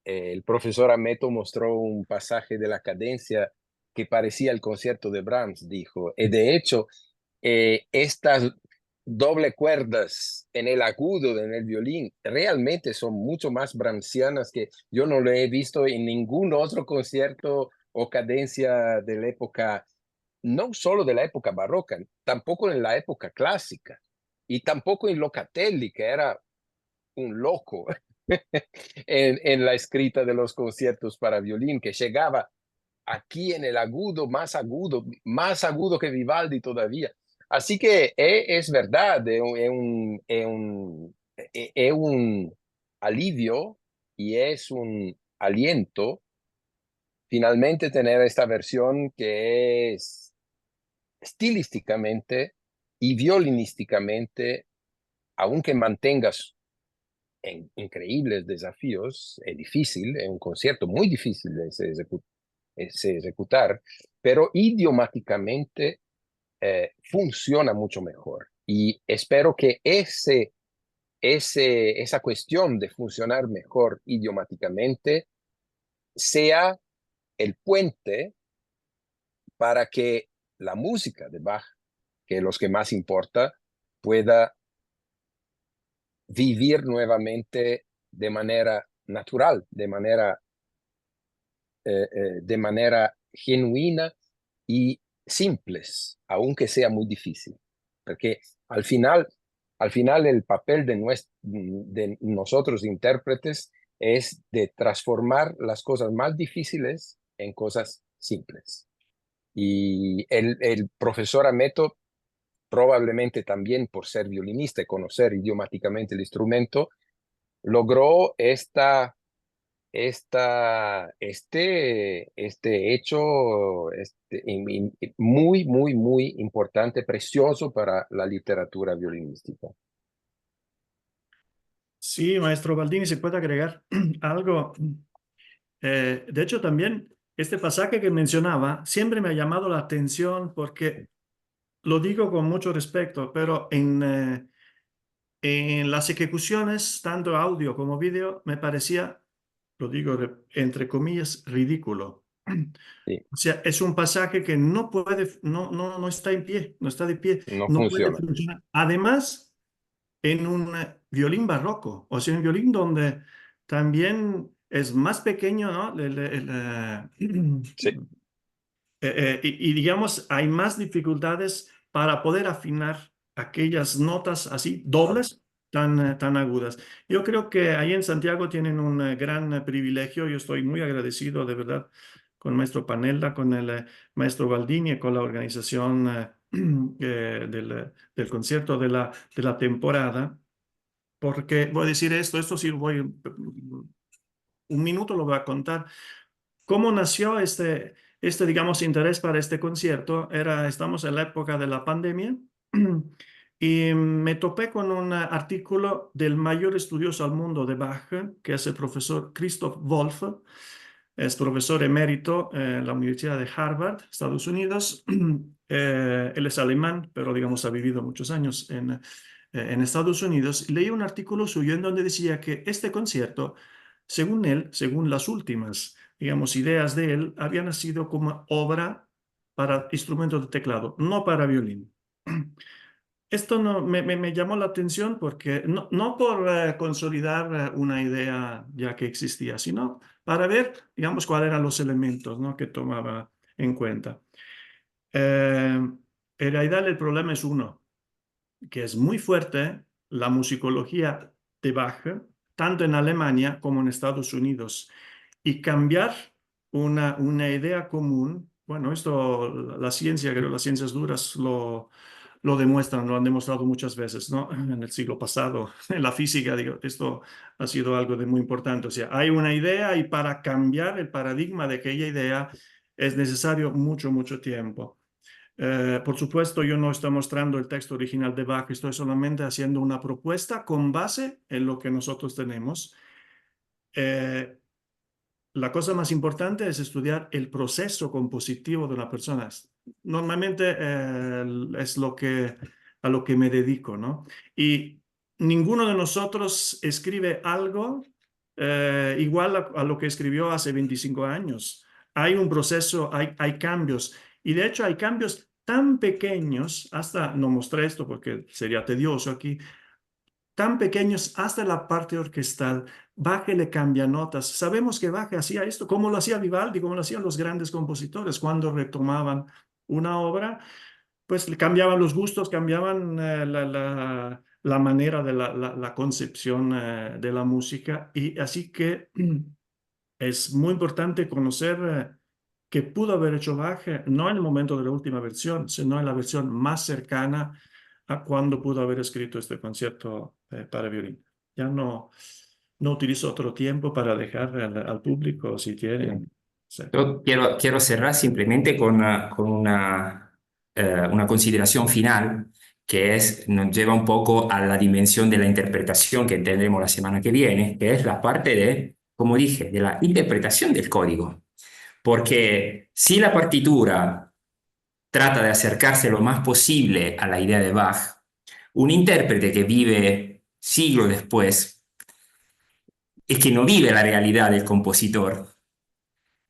el profesor Ameto mostró un pasaje de la cadencia que parecía el concierto de Brahms, dijo. Y de hecho, estas doble cuerdas en el agudo, en el violín, realmente son mucho más brahmsianas que yo no lo he visto en ningún otro concierto o cadencia de la época, no solo de la época barroca, tampoco en la época clásica y tampoco en Locatelli, que era un loco en la escrita de los conciertos para violín, que llegaba aquí en el agudo, más agudo que Vivaldi todavía. Así que es verdad, es un alivio y es un aliento finalmente tener esta versión que es estilísticamente y violinísticamente, aunque mantengas increíbles desafíos, es difícil, es un concierto muy difícil de se ejecutar, pero idiomáticamente funciona mucho mejor. Y espero que esa cuestión de funcionar mejor idiomáticamente sea el puente para que la música de Bach, que es lo que más importa, pueda vivir nuevamente de manera natural, de manera de manera genuina y simples, aunque sea muy difícil. Porque al final el papel de nosotros intérpretes es de transformar las cosas más difíciles en cosas simples. Y el profesor Ameto, probablemente también por ser violinista y conocer idiomáticamente el instrumento, logró este hecho muy, muy, muy importante, precioso para la literatura violinística. Sí, maestro Baldini, se puede agregar algo. De hecho, también este pasaje que mencionaba siempre me ha llamado la atención porque lo digo con mucho respeto, pero en las ejecuciones, tanto audio como vídeo, me parecía, lo digo entre comillas, ridículo. Sí, O sea, es un pasaje que no puede, no está en pie, no está de pie, no no puede funciona. funcionar. Además, en un violín barroco, o sea, un violín donde también es más pequeño, ¿no? Sí, Y digamos, hay más dificultades para poder afinar aquellas notas así dobles tan agudas. Yo creo que ahí en Santiago tienen un gran privilegio. Yo estoy muy agradecido de verdad con el maestro Panella, con el maestro Baldini y con la organización del concierto de la temporada. Porque voy a decir esto sí un minuto lo voy a contar. ¿Cómo nació digamos, interés para este concierto? Estamos en la época de la pandemia y me topé con un artículo del mayor estudioso al mundo de Bach, que es el profesor Christoph Wolff. Es profesor emérito en la Universidad de Harvard, Estados Unidos. Él es alemán, pero digamos ha vivido muchos años en Estados Unidos. Leí un artículo suyo en donde decía que este concierto, según él, según las últimas, digamos, ideas de él, había nacido como obra para instrumentos de teclado, no para violín. Esto no, me llamó la atención porque no por consolidar una idea ya que existía, sino para ver, digamos, cuáles eran los elementos, ¿no?, que tomaba en cuenta. En realidad el problema es uno, que es muy fuerte la musicología de Bach, tanto en Alemania como en Estados Unidos. Y cambiar una idea común, bueno, esto la ciencia, creo, las ciencias duras lo demuestran, lo han demostrado muchas veces, ¿no? En el siglo pasado, en la física, digo, esto ha sido algo de muy importante. O sea, hay una idea y para cambiar el paradigma de aquella idea es necesario mucho, mucho tiempo. Por supuesto, yo no estoy mostrando el texto original de Bach, estoy solamente haciendo una propuesta con base en lo que nosotros tenemos. Eh, la cosa más importante es estudiar el proceso compositivo de una persona. Normalmente es a lo que me dedico, ¿no? Y ninguno de nosotros escribe algo igual a lo que escribió hace 25 años. Hay un proceso, hay cambios. Y de hecho hay cambios tan pequeños, hasta no mostré esto porque sería tedioso aquí, tan pequeños hasta la parte orquestal. Bach le cambia notas. Sabemos que Bach hacía esto, como lo hacía Vivaldi, como lo hacían los grandes compositores cuando retomaban una obra, pues le cambiaban los gustos, cambiaban la manera de la concepción de la música. Y así que es muy importante conocer que pudo haber hecho Bach, no en el momento de la última versión, sino en la versión más cercana a cuando pudo haber escrito este concierto para violín. Ya no utilizo otro tiempo para dejar al público, si Bien. quieren. Sí. Yo quiero cerrar simplemente con una consideración final que nos lleva un poco a la dimensión de la interpretación que tendremos la semana que viene, que es la parte de, como dije, de la interpretación del código. Porque si la partitura trata de acercarse lo más posible a la idea de Bach, un intérprete que vive siglos después y que no vive la realidad del compositor,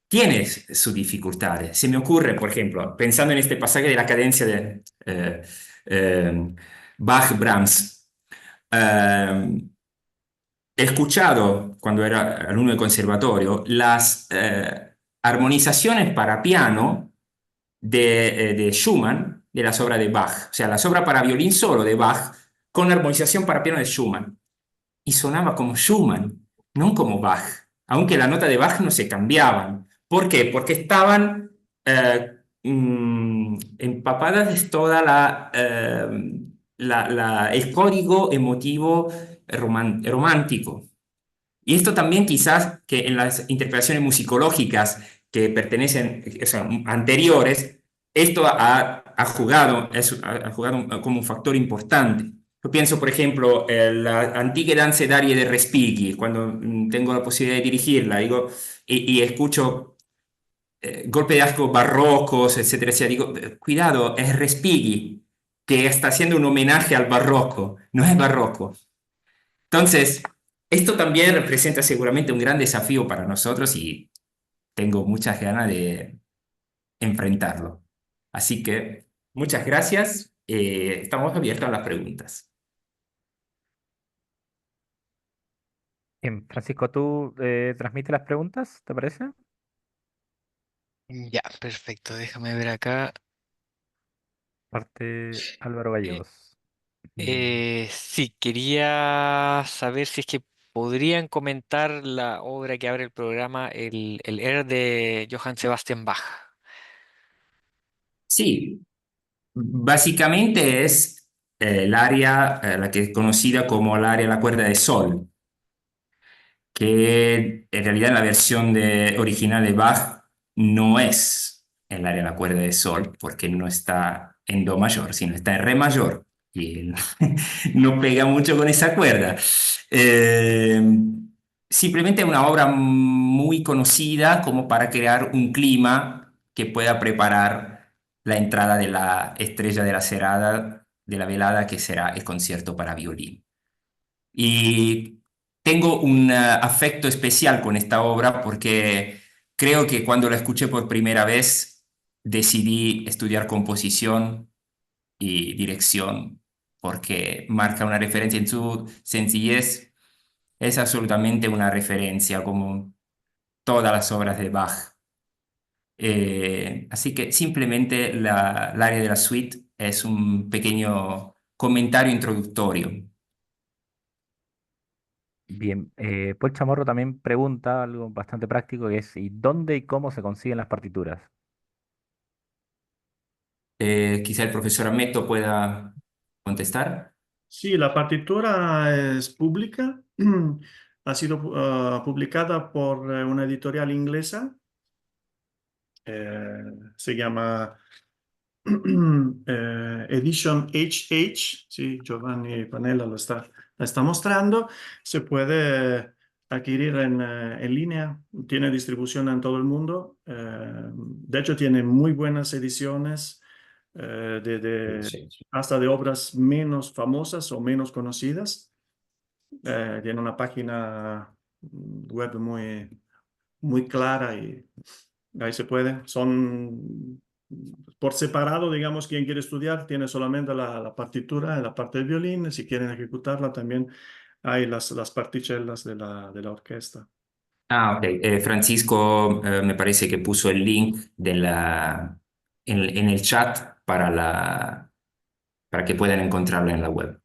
tiene sus dificultades. Se me ocurre, por ejemplo, pensando en este pasaje de la cadencia de Bach-Brahms, he escuchado, cuando era alumno de conservatorio, armonizaciones para piano de Schumann, de las obras de Bach, o sea, las obras para violín solo de Bach, con armonización para piano de Schumann. Y sonaba como Schumann, no como Bach, aunque la nota de Bach no se cambiaban. ¿Por qué? Porque estaban empapadas de toda el código emotivo romántico. Y esto también quizás que en las interpretaciones musicológicas que pertenecen, o sea, anteriores, esto ha jugado, ha jugado como un factor importante. Yo pienso, por ejemplo, en la antigua danza d'arie de Respighi, cuando tengo la posibilidad de dirigirla, digo, y escucho golpes de arco barrocos, etcétera, etcétera, digo, cuidado, es Respighi que está haciendo un homenaje al barroco, no es barroco. Entonces, esto también representa seguramente un gran desafío para nosotros y tengo muchas ganas de enfrentarlo. Así que muchas gracias. Estamos abiertos a las preguntas. Bien, Francisco, ¿tú transmites las preguntas? ¿Te parece? Ya, perfecto. Déjame ver acá. Parte Álvaro Eh, Gallegos. Mm, sí, quería saber si es que podrían comentar la obra que abre el programa, el Air de Johann Sebastian Bach. Sí, básicamente es el área, la que es conocida como el área de la cuerda de sol, que en realidad en la versión original de Bach no es el área de la cuerda de sol, porque no está en do mayor, sino está en re mayor. Y él no pega mucho con esa cuerda. Eh, Simplemente una obra muy conocida como para crear un clima que pueda preparar la entrada de la estrella de la cerada de la velada, que será el concierto para violín. Y tengo un afecto especial con esta obra porque creo que cuando la escuché por primera vez decidí estudiar composición y dirección porque marca una referencia en su sencillez. Es absolutamente una referencia como todas las obras de Bach. Así que simplemente el área de la suite es un pequeño comentario introductorio. Bien, Paul Chamorro también pregunta algo bastante práctico, que es ¿y dónde y cómo se consiguen las partituras? Quizá el profesor Ameto pueda contestar. Sí, la partitura es pública. Ha sido publicada por una editorial inglesa. Se llama Edition HH. Sí, Giovanni Panella la está mostrando. Se puede adquirir en línea. Tiene distribución en todo el mundo. De hecho, tiene muy buenas ediciones Sí. hasta de obras menos famosas o menos conocidas. Tiene una página web muy clara y ahí se puede. Son por separado, digamos, quien quiere estudiar tiene solamente la partitura en la parte del violín. Si quieren ejecutarla, también hay las partichelas de la orquesta. Ah, ok. Francisco, me parece que puso el link en el chat para que puedan encontrarla en la web.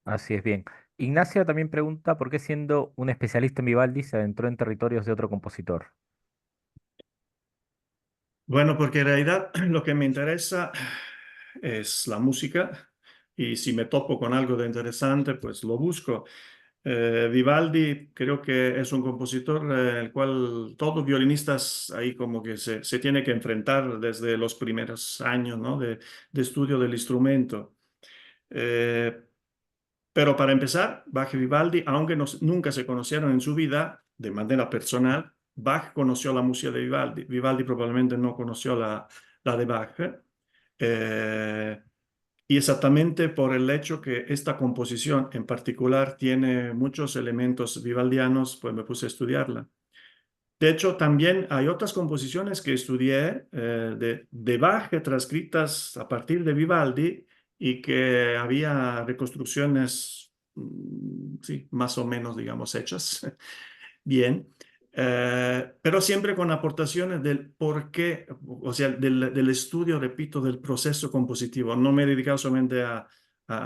Así es, bien. Ignacia también pregunta por qué siendo un especialista en Vivaldi se adentró en territorios de otro compositor. Bueno, porque en realidad lo que me interesa es la música y si me topo con algo de interesante, pues lo busco. Vivaldi creo que es un compositor el cual todos violinistas ahí como que se tiene que enfrentar desde los primeros años, ¿no? de estudio del instrumento. Eh, pero para empezar, Bach y Vivaldi, aunque nunca se conocieron en su vida de manera personal, Bach conoció la música de Vivaldi. Vivaldi probablemente no conoció la de Bach. Eh, y exactamente por el hecho que esta composición en particular tiene muchos elementos vivaldianos, pues me puse a estudiarla. De hecho, también hay otras composiciones que estudié de Bach transcritas a partir de Vivaldi y que había reconstrucciones, sí, más o menos, digamos, hechas bien. pero siempre con aportaciones del por qué, o sea, del estudio, repito, del proceso compositivo. No me he dedicado solamente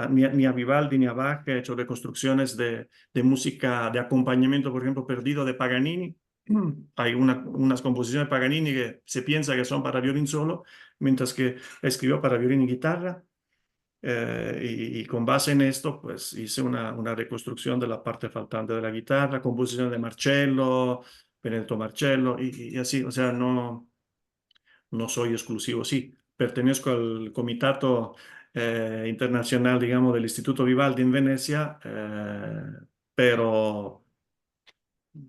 ni a Vivaldi ni a Bach, he hecho reconstrucciones de música de acompañamiento, por ejemplo, Perdido de Paganini. Hay unas composiciones de Paganini que se piensa que son para violín solo, mientras que escribió para violín y guitarra. Y con base en esto, pues hice una reconstrucción de la parte faltante de la guitarra, composición de Marcello, Benedetto Marcello, y así, o sea, no soy exclusivo, sí, pertenezco al comitato internacional, digamos, del Instituto Vivaldi en Venecia, pero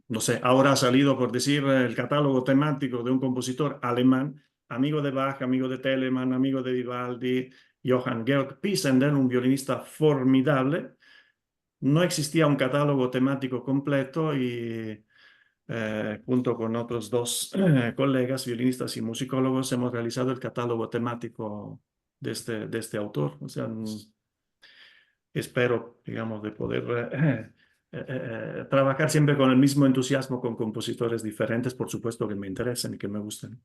no sé, ahora ha salido, por decir, el catálogo temático de un compositor alemán, amigo de Bach, amigo de Telemann, amigo de Vivaldi, Johann Georg Pisendel, un violinista formidable. No existía un catálogo temático completo y junto con otros dos colegas, violinistas y musicólogos, hemos realizado el catálogo temático de este autor. O sea, espero, digamos, de poder trabajar siempre con el mismo entusiasmo con compositores diferentes, por supuesto que me interesen y que me gusten.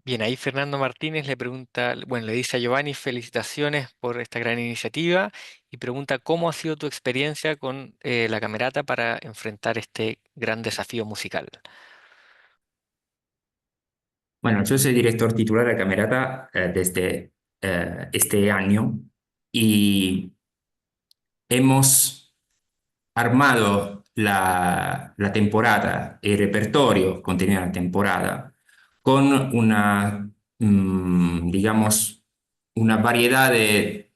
Bien, ahí Fernando Martínez le pregunta, bueno, le dice a Giovanni felicitaciones por esta gran iniciativa y pregunta cómo ha sido tu experiencia con la camerata para enfrentar este gran desafío musical. Bueno, yo soy director titular de Camerata desde este año y hemos armado la temporada, el repertorio contenido en la temporada con digamos, una variedad de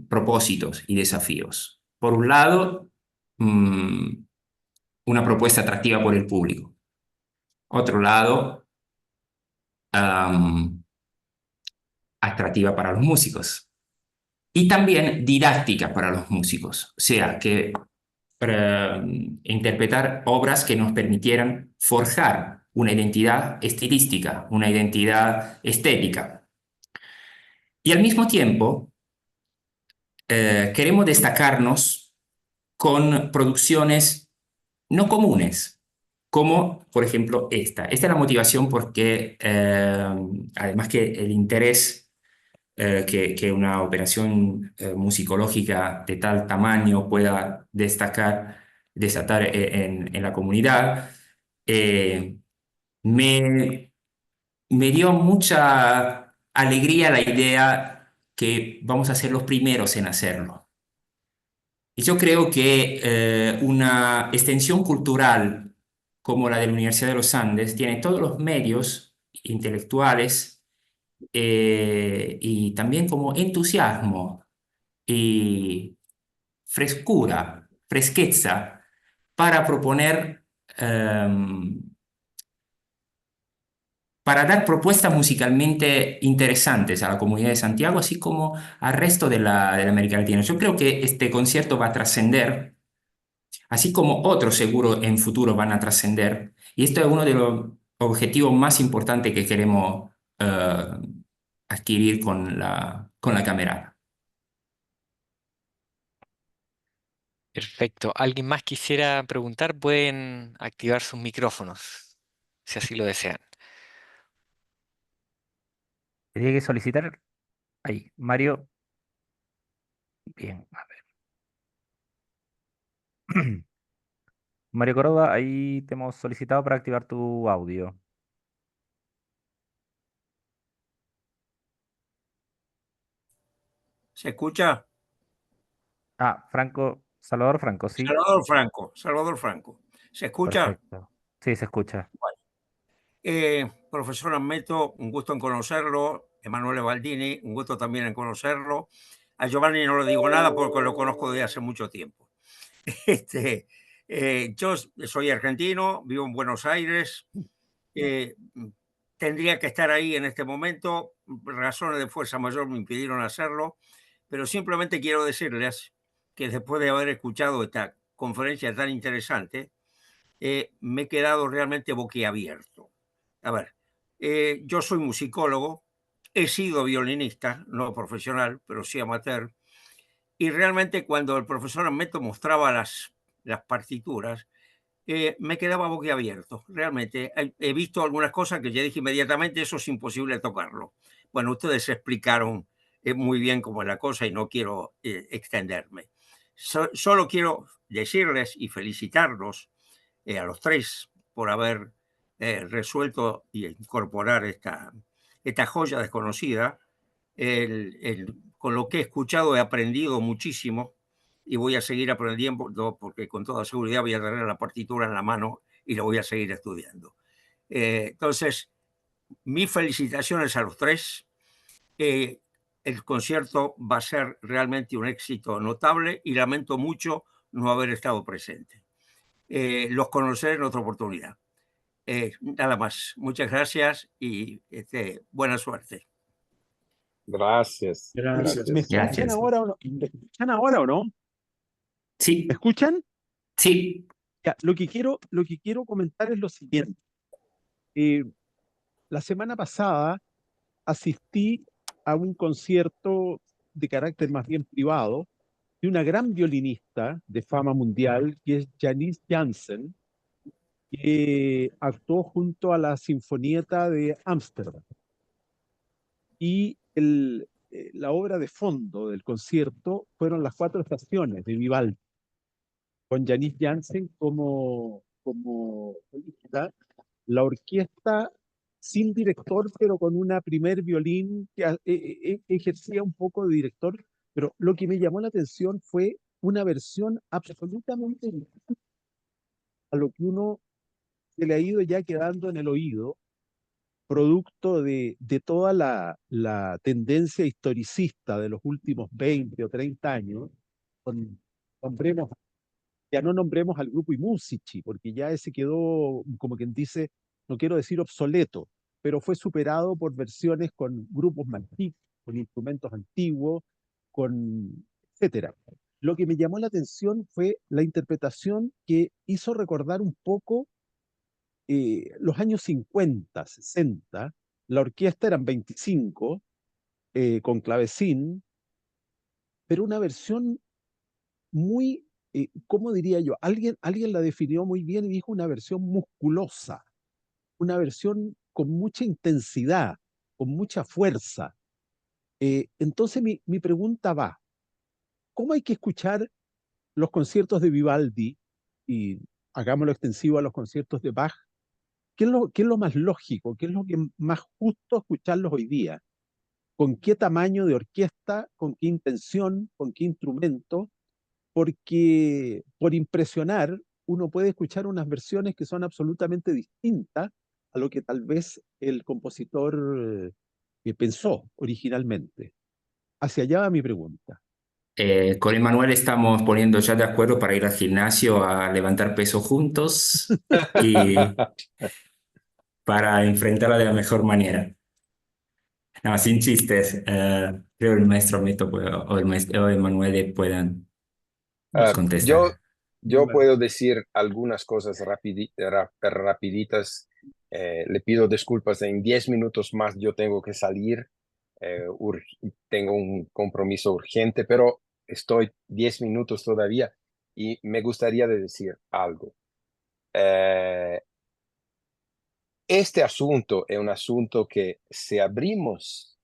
propósitos y desafíos. Por un lado, mm, una propuesta atractiva por el público. Otro lado, am, atractiva para los músicos. Y también didáctica para los músicos. O sea, que para interpretar obras que nos permitieran forjar una identidad estilística, una identidad estética. Y al mismo tiempo, queremos destacarnos con producciones no comunes, como por ejemplo esta. Esta es la motivación porque, además que el interés que una operación musicológica de tal tamaño pueda desatar en la comunidad, eh, me, me dio mucha alegría la idea que vamos a ser los primeros en hacerlo. Y yo creo que una extensión cultural como la de la Universidad de los Andes tiene todos los medios intelectuales y también como entusiasmo y frescura, fresqueza para proponer, para dar propuestas musicalmente interesantes a la comunidad de Santiago, así como al resto de la América Latina. Yo creo que este concierto va a trascender, así como otros seguro en futuro van a trascender, y esto es uno de los objetivos más importantes que queremos adquirir con la cámara. Perfecto. ¿Alguien más quisiera preguntar? Pueden activar sus micrófonos, si así lo desean. Tenía que solicitar. Ahí, Mario. Bien, a ver. Mario Coroda, ahí te hemos solicitado para activar tu audio. ¿Se escucha? Ah, Franco, Salvador Franco, sí. Salvador Franco, Salvador Franco. ¿Se escucha? Perfecto. Sí, se escucha. Bueno, profesor Ammeto, un gusto en conocerlo. Emanuele Baldini, un gusto también en conocerlo. A Giovanni no le digo nada porque lo conozco desde hace mucho tiempo. Este, yo soy argentino, vivo en Buenos Aires. Tendría que estar ahí en este momento. Razones de fuerza mayor me impidieron hacerlo, pero simplemente quiero decirles que después de haber escuchado esta conferencia tan interesante, me he quedado realmente boquiabierto. A ver, yo soy musicólogo, he sido violinista, no profesional, pero sí amateur, y realmente cuando el profesor Ammeto mostraba las partituras, me quedaba boquiabierto. Realmente he visto algunas cosas que ya dije inmediatamente, eso es imposible tocarlo. Bueno, ustedes explicaron muy bien cómo es la cosa y no quiero extenderme. Solo quiero decirles y felicitarlos a los tres por haber resuelto y incorporar esta joya desconocida. Con lo que he escuchado he aprendido muchísimo y voy a seguir aprendiendo porque con toda seguridad voy a tener la partitura en la mano y lo voy a seguir estudiando. Entonces, mis felicitaciones a los tres. El concierto va a ser realmente un éxito notable y lamento mucho no haber estado presente. Los conoceré en otra oportunidad. Nada más. Muchas gracias y buena suerte. Gracias. Gracias. ¿Me escuchan Gracias. ahora o no? ¿Me escuchan ahora o no? Sí, ¿Me escuchan? sí. Ya, lo que quiero comentar es lo siguiente. La semana pasada asistí a un concierto de carácter más bien privado de una gran violinista de fama mundial, que es Janice Jansen, que actuó junto a la Sinfonieta de Ámsterdam. Y la obra de fondo del concierto fueron las 4 estaciones de Vivaldi, con Janice Jansen como solista, la orquesta sin director, pero con una primer violín que ejercía un poco de director, pero lo que me llamó la atención fue una versión absolutamente distinta a lo que uno se le ha ido ya quedando en el oído, producto de toda la tendencia historicista de los últimos 20 o 30 años, con, nombremos, ya no nombremos al grupo Imusici, porque ya ese quedó, como quien dice, no quiero decir obsoleto, pero fue superado por versiones con grupos más antiguos, con instrumentos antiguos, etcétera. Lo que me llamó la atención fue la interpretación que hizo recordar un poco los años 50, 60. La orquesta eran 25, con clavecín, pero una versión muy, ¿cómo diría yo? Alguien la definió muy bien y dijo una versión musculosa, una versión con mucha intensidad, con mucha fuerza. Entonces mi pregunta va, ¿cómo hay que escuchar los conciertos de Vivaldi y hagámoslo extensivo a los conciertos de Bach? Qué es lo más lógico? ¿Qué es lo que más justo escucharlos hoy día? ¿Con qué tamaño de orquesta? ¿Con qué intención? ¿Con qué instrumento? Porque por impresionar uno puede escuchar unas versiones que son absolutamente distintas a lo que tal vez el compositor pensó originalmente. Hacia allá va mi pregunta. Con Emanuel estamos poniendo ya de acuerdo para ir al gimnasio a levantar peso juntos y para enfrentarla de la mejor manera. No, sin chistes. Creo el maestro Meto o el maestro Emanuele puedan Yo, contestar. yo puedo decir algunas cosas rapiditas. Le pido disculpas, en 10 minutos más yo tengo que salir. Tengo un compromiso urgente, pero estoy 10 minutos todavía y me gustaría decir algo. Este asunto es un asunto que si abrimos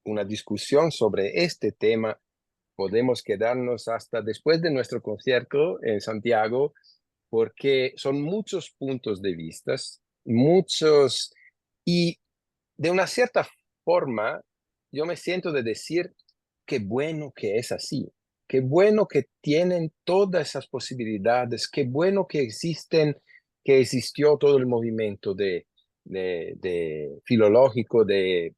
una discusión sobre este tema, podemos quedarnos hasta después de nuestro concierto en Santiago, porque son muchos puntos de vista, muchos, y de una cierta forma, yo me siento de decir qué bueno que es así, qué bueno que tienen todas esas posibilidades, qué bueno que existió todo el movimiento de filológico, de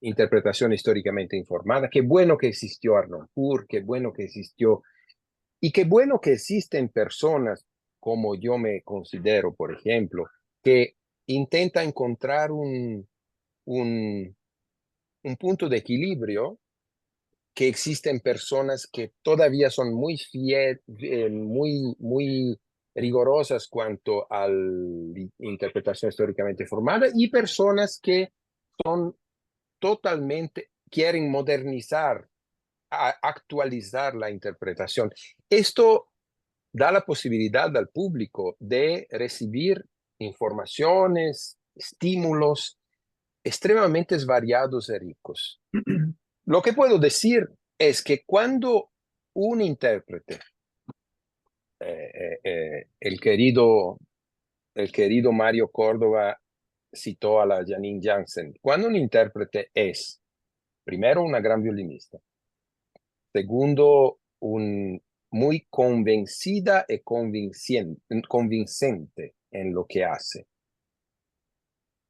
interpretación históricamente informada, qué bueno que existió Arnold Pur, qué bueno que existió, y qué bueno que existen personas como yo me considero, por ejemplo, que intenta encontrar un punto de equilibrio, que existen personas que todavía son muy muy rigurosas cuanto a la interpretación históricamente formada y personas que son totalmente, quieren modernizar, actualizar la interpretación. Esto da la posibilidad al público de recibir informaciones, estímulos extremadamente variados y ricos. Lo que puedo decir es que cuando un intérprete, el querido Mario Córdoba citó a la Janine Jansen, cuando un intérprete es, primero, una gran violinista, segundo, muy convencida y convincente en lo que hace,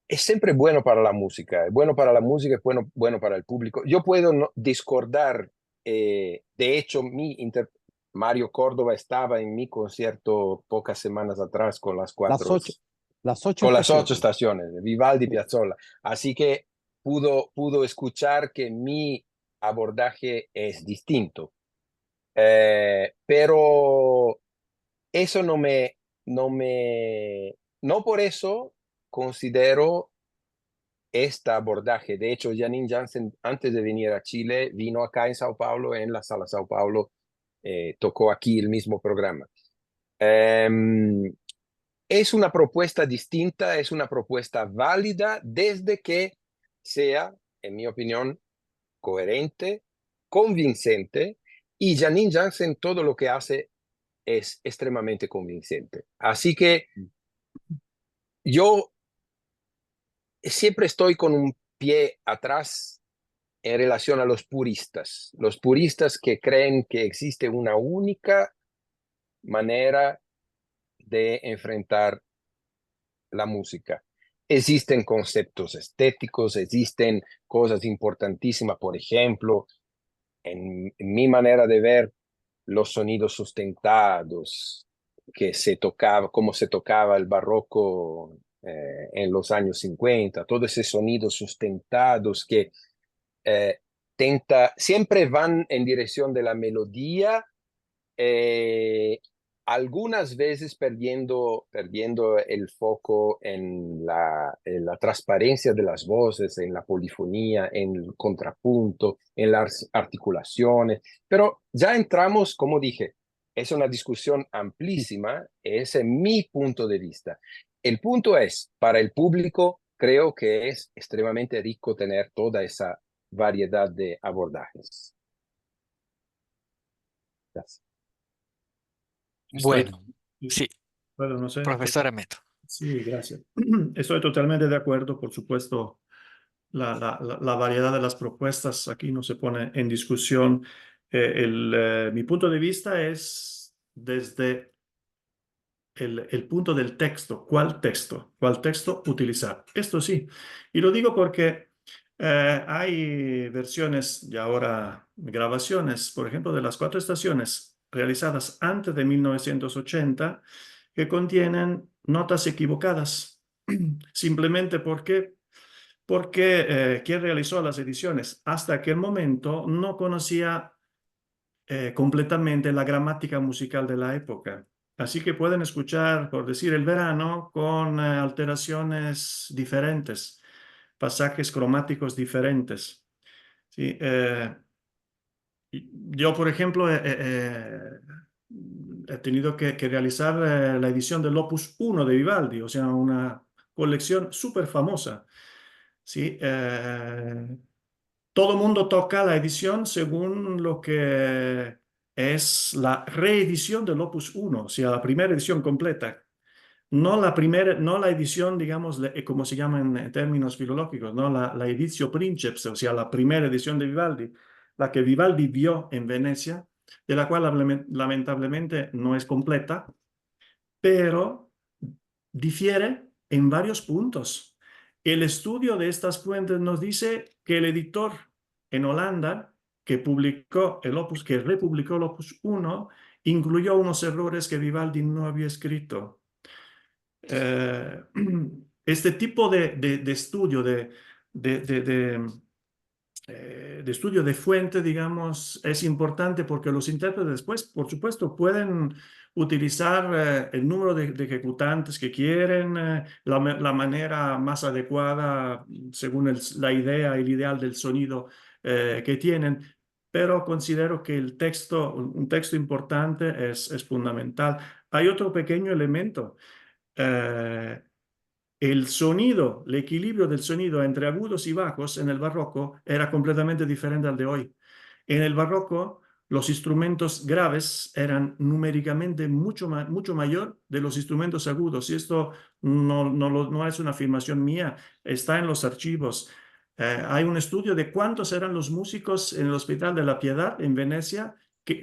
es siempre bueno para la música, es bueno para la música, es bueno para el público. Yo puedo discordar, de hecho, Mario Córdoba estaba en mi concierto pocas semanas atrás con las Las ocho con las 8 estaciones. estaciones, de Vivaldi, Piazzolla. Así que pudo escuchar que mi abordaje es distinto. Pero eso no por eso considero este abordaje. De hecho, Janine Jansen, antes de venir a Chile, vino acá en Sao Paulo, en la Sala Sao Paulo, tocó aquí el mismo programa. Es una propuesta distinta, es una propuesta válida desde que sea, en mi opinión, coherente, convincente, y Janine Jansen todo lo que hace es extremadamente convincente. Así que yo siempre estoy con un pie atrás en relación a los puristas que creen que existe una única manera de enfrentar la música. Existen conceptos estéticos, existen cosas importantísimas, por ejemplo, en mi manera de ver, los sonidos sustentados, cómo se tocaba el barroco en los años 50, todos esos sonidos sustentados que siempre van en dirección de la melodía, algunas veces perdiendo el foco en la transparencia de las voces, en la polifonía, en el contrapunto, en las articulaciones. Pero ya entramos, como dije, es una discusión amplísima, ese es mi punto de vista. El punto es, para el público, creo que es extremadamente rico tener toda esa variedad de abordajes. Gracias. Bueno, sí, Bueno, no sé. profesor Ameto. Sí, gracias. Estoy totalmente de acuerdo, por supuesto. La variedad de las propuestas aquí no se pone en discusión. Mi punto de vista es desde el punto del texto. ¿Cuál texto? ¿Cuál texto utilizar? Esto sí. Y lo digo porque hay versiones y ahora grabaciones, por ejemplo, de las 4 estaciones realizadas antes de 1980 que contienen notas equivocadas. Simplemente porque quien realizó las ediciones hasta aquel momento no conocía completamente la gramática musical de la época. Así que pueden escuchar, por decir, el verano con alteraciones diferentes, pasajes cromáticos diferentes. Sí, yo, por ejemplo, he tenido que realizar la edición del Opus 1 de Vivaldi, o sea, una colección súper famosa. Sí, todo mundo toca la edición según lo que es la reedición del Opus 1, o sea, la primera edición completa. No la edición, digamos, como se llama en términos filológicos, no la editio princeps, o sea, la primera edición de Vivaldi, la que Vivaldi vio en Venecia, de la cual lamentablemente no es completa, pero difiere en varios puntos. El estudio de estas fuentes nos dice que el editor en Holanda que republicó el Opus 1 incluyó unos errores que Vivaldi no había escrito. Este tipo de estudio, de estudio de fuente, digamos, es importante porque los intérpretes después, por supuesto, pueden utilizar el número de ejecutantes que quieren, la manera más adecuada según la idea, el ideal del sonido que tienen, pero considero que el texto, un texto importante es fundamental. Hay otro pequeño elemento. Eh, el sonido, el equilibrio del sonido entre agudos y bajos en el barroco era completamente diferente al de hoy. En el barroco, los instrumentos graves eran numéricamente mucho mayor de los instrumentos agudos. Y esto no es una afirmación mía, está en los archivos. Hay un estudio de cuántos eran los músicos en el Hospital de la Piedad en Venecia,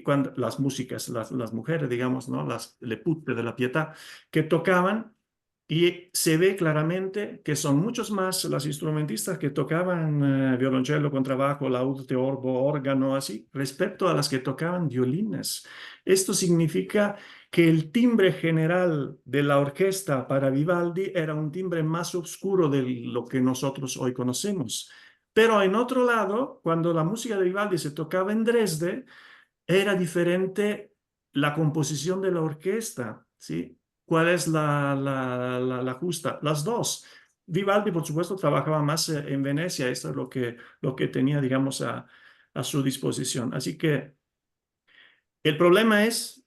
cuando, las músicas, las mujeres, digamos, ¿no? Las le putte de la Pietà, que tocaban. Y se ve claramente que son muchos más las instrumentistas que tocaban violonchelo, contrabajo, laúd, teorbo, órgano, así, respecto a las que tocaban violines. Esto significa que el timbre general de la orquesta para Vivaldi era un timbre más oscuro de lo que nosotros hoy conocemos. Pero en otro lado, cuando la música de Vivaldi se tocaba en Dresde, era diferente la composición de la orquesta, ¿sí? ¿Cuál es la justa? Las dos. Vivaldi, por supuesto, trabajaba más en Venecia, esto es lo que tenía, digamos, a su disposición. Así que el problema es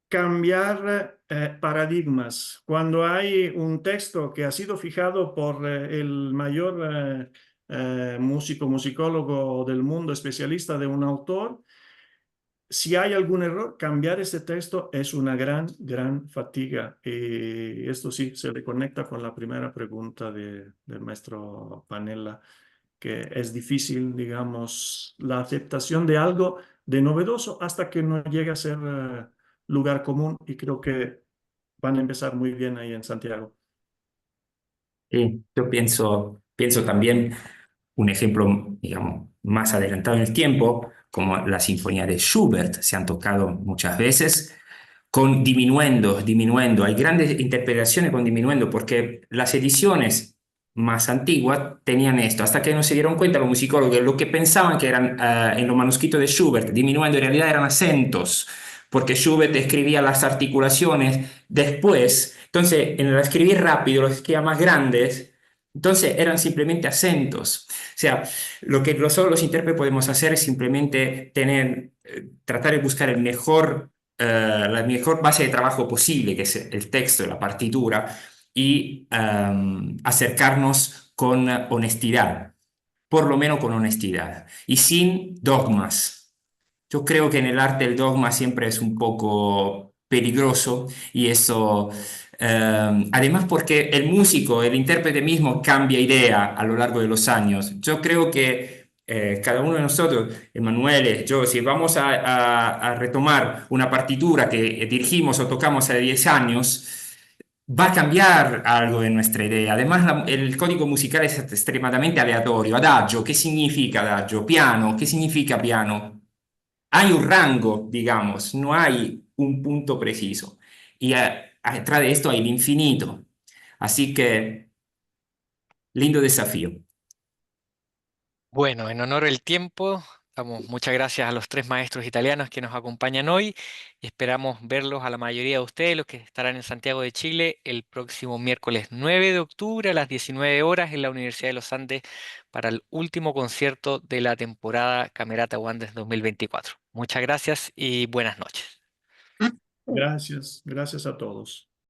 cambiar paradigmas. Cuando hay un texto que ha sido fijado por el mayor musicólogo del mundo, especialista de un autor, si hay algún error, cambiar ese texto es una gran fatiga. Y esto sí se le conecta con la primera pregunta del maestro Panella, que es difícil, digamos, la aceptación de algo de novedoso hasta que no llegue a ser lugar común. Y creo que van a empezar muy bien ahí en Santiago. Sí, yo pienso también un ejemplo, digamos, más adelantado en el tiempo, como la Sinfonía de Schubert, se han tocado muchas veces, con diminuendo. Hay grandes interpretaciones con diminuendo, porque las ediciones más antiguas tenían esto, hasta que no se dieron cuenta los musicólogos que lo que pensaban que eran en los manuscritos de Schubert, diminuendo en realidad eran acentos, porque Schubert escribía las articulaciones después, entonces en el escribir rápido, los escribía más grandes, entonces eran simplemente acentos. O sea, lo que nosotros los intérpretes podemos hacer es simplemente tratar de buscar la mejor base de trabajo posible, que es el texto, la partitura, y acercarnos con honestidad, por lo menos con honestidad, y sin dogmas. Yo creo que en el arte el dogma siempre es un poco peligroso y eso, además porque el músico, el intérprete mismo cambia idea a lo largo de los años. Yo creo que cada uno de nosotros, Emanuele, yo, si vamos a retomar una partitura que dirigimos o tocamos hace 10 años, va a cambiar algo de nuestra idea. Además, el código musical es extremadamente aleatorio. Adagio, ¿qué significa adagio? Piano, ¿qué significa piano? Hay un rango, digamos, no hay un punto preciso. Y detrás de esto hay el infinito. Así que, lindo desafío. Bueno, en honor al tiempo, muchas gracias a los tres maestros italianos que nos acompañan hoy y esperamos verlos a la mayoría de ustedes, los que estarán en Santiago de Chile, el próximo miércoles 9 de octubre a las 19 horas en la Universidad de los Andes para el último concierto de la temporada Camerata Wanderers 2024. Muchas gracias y buenas noches. Gracias a todos.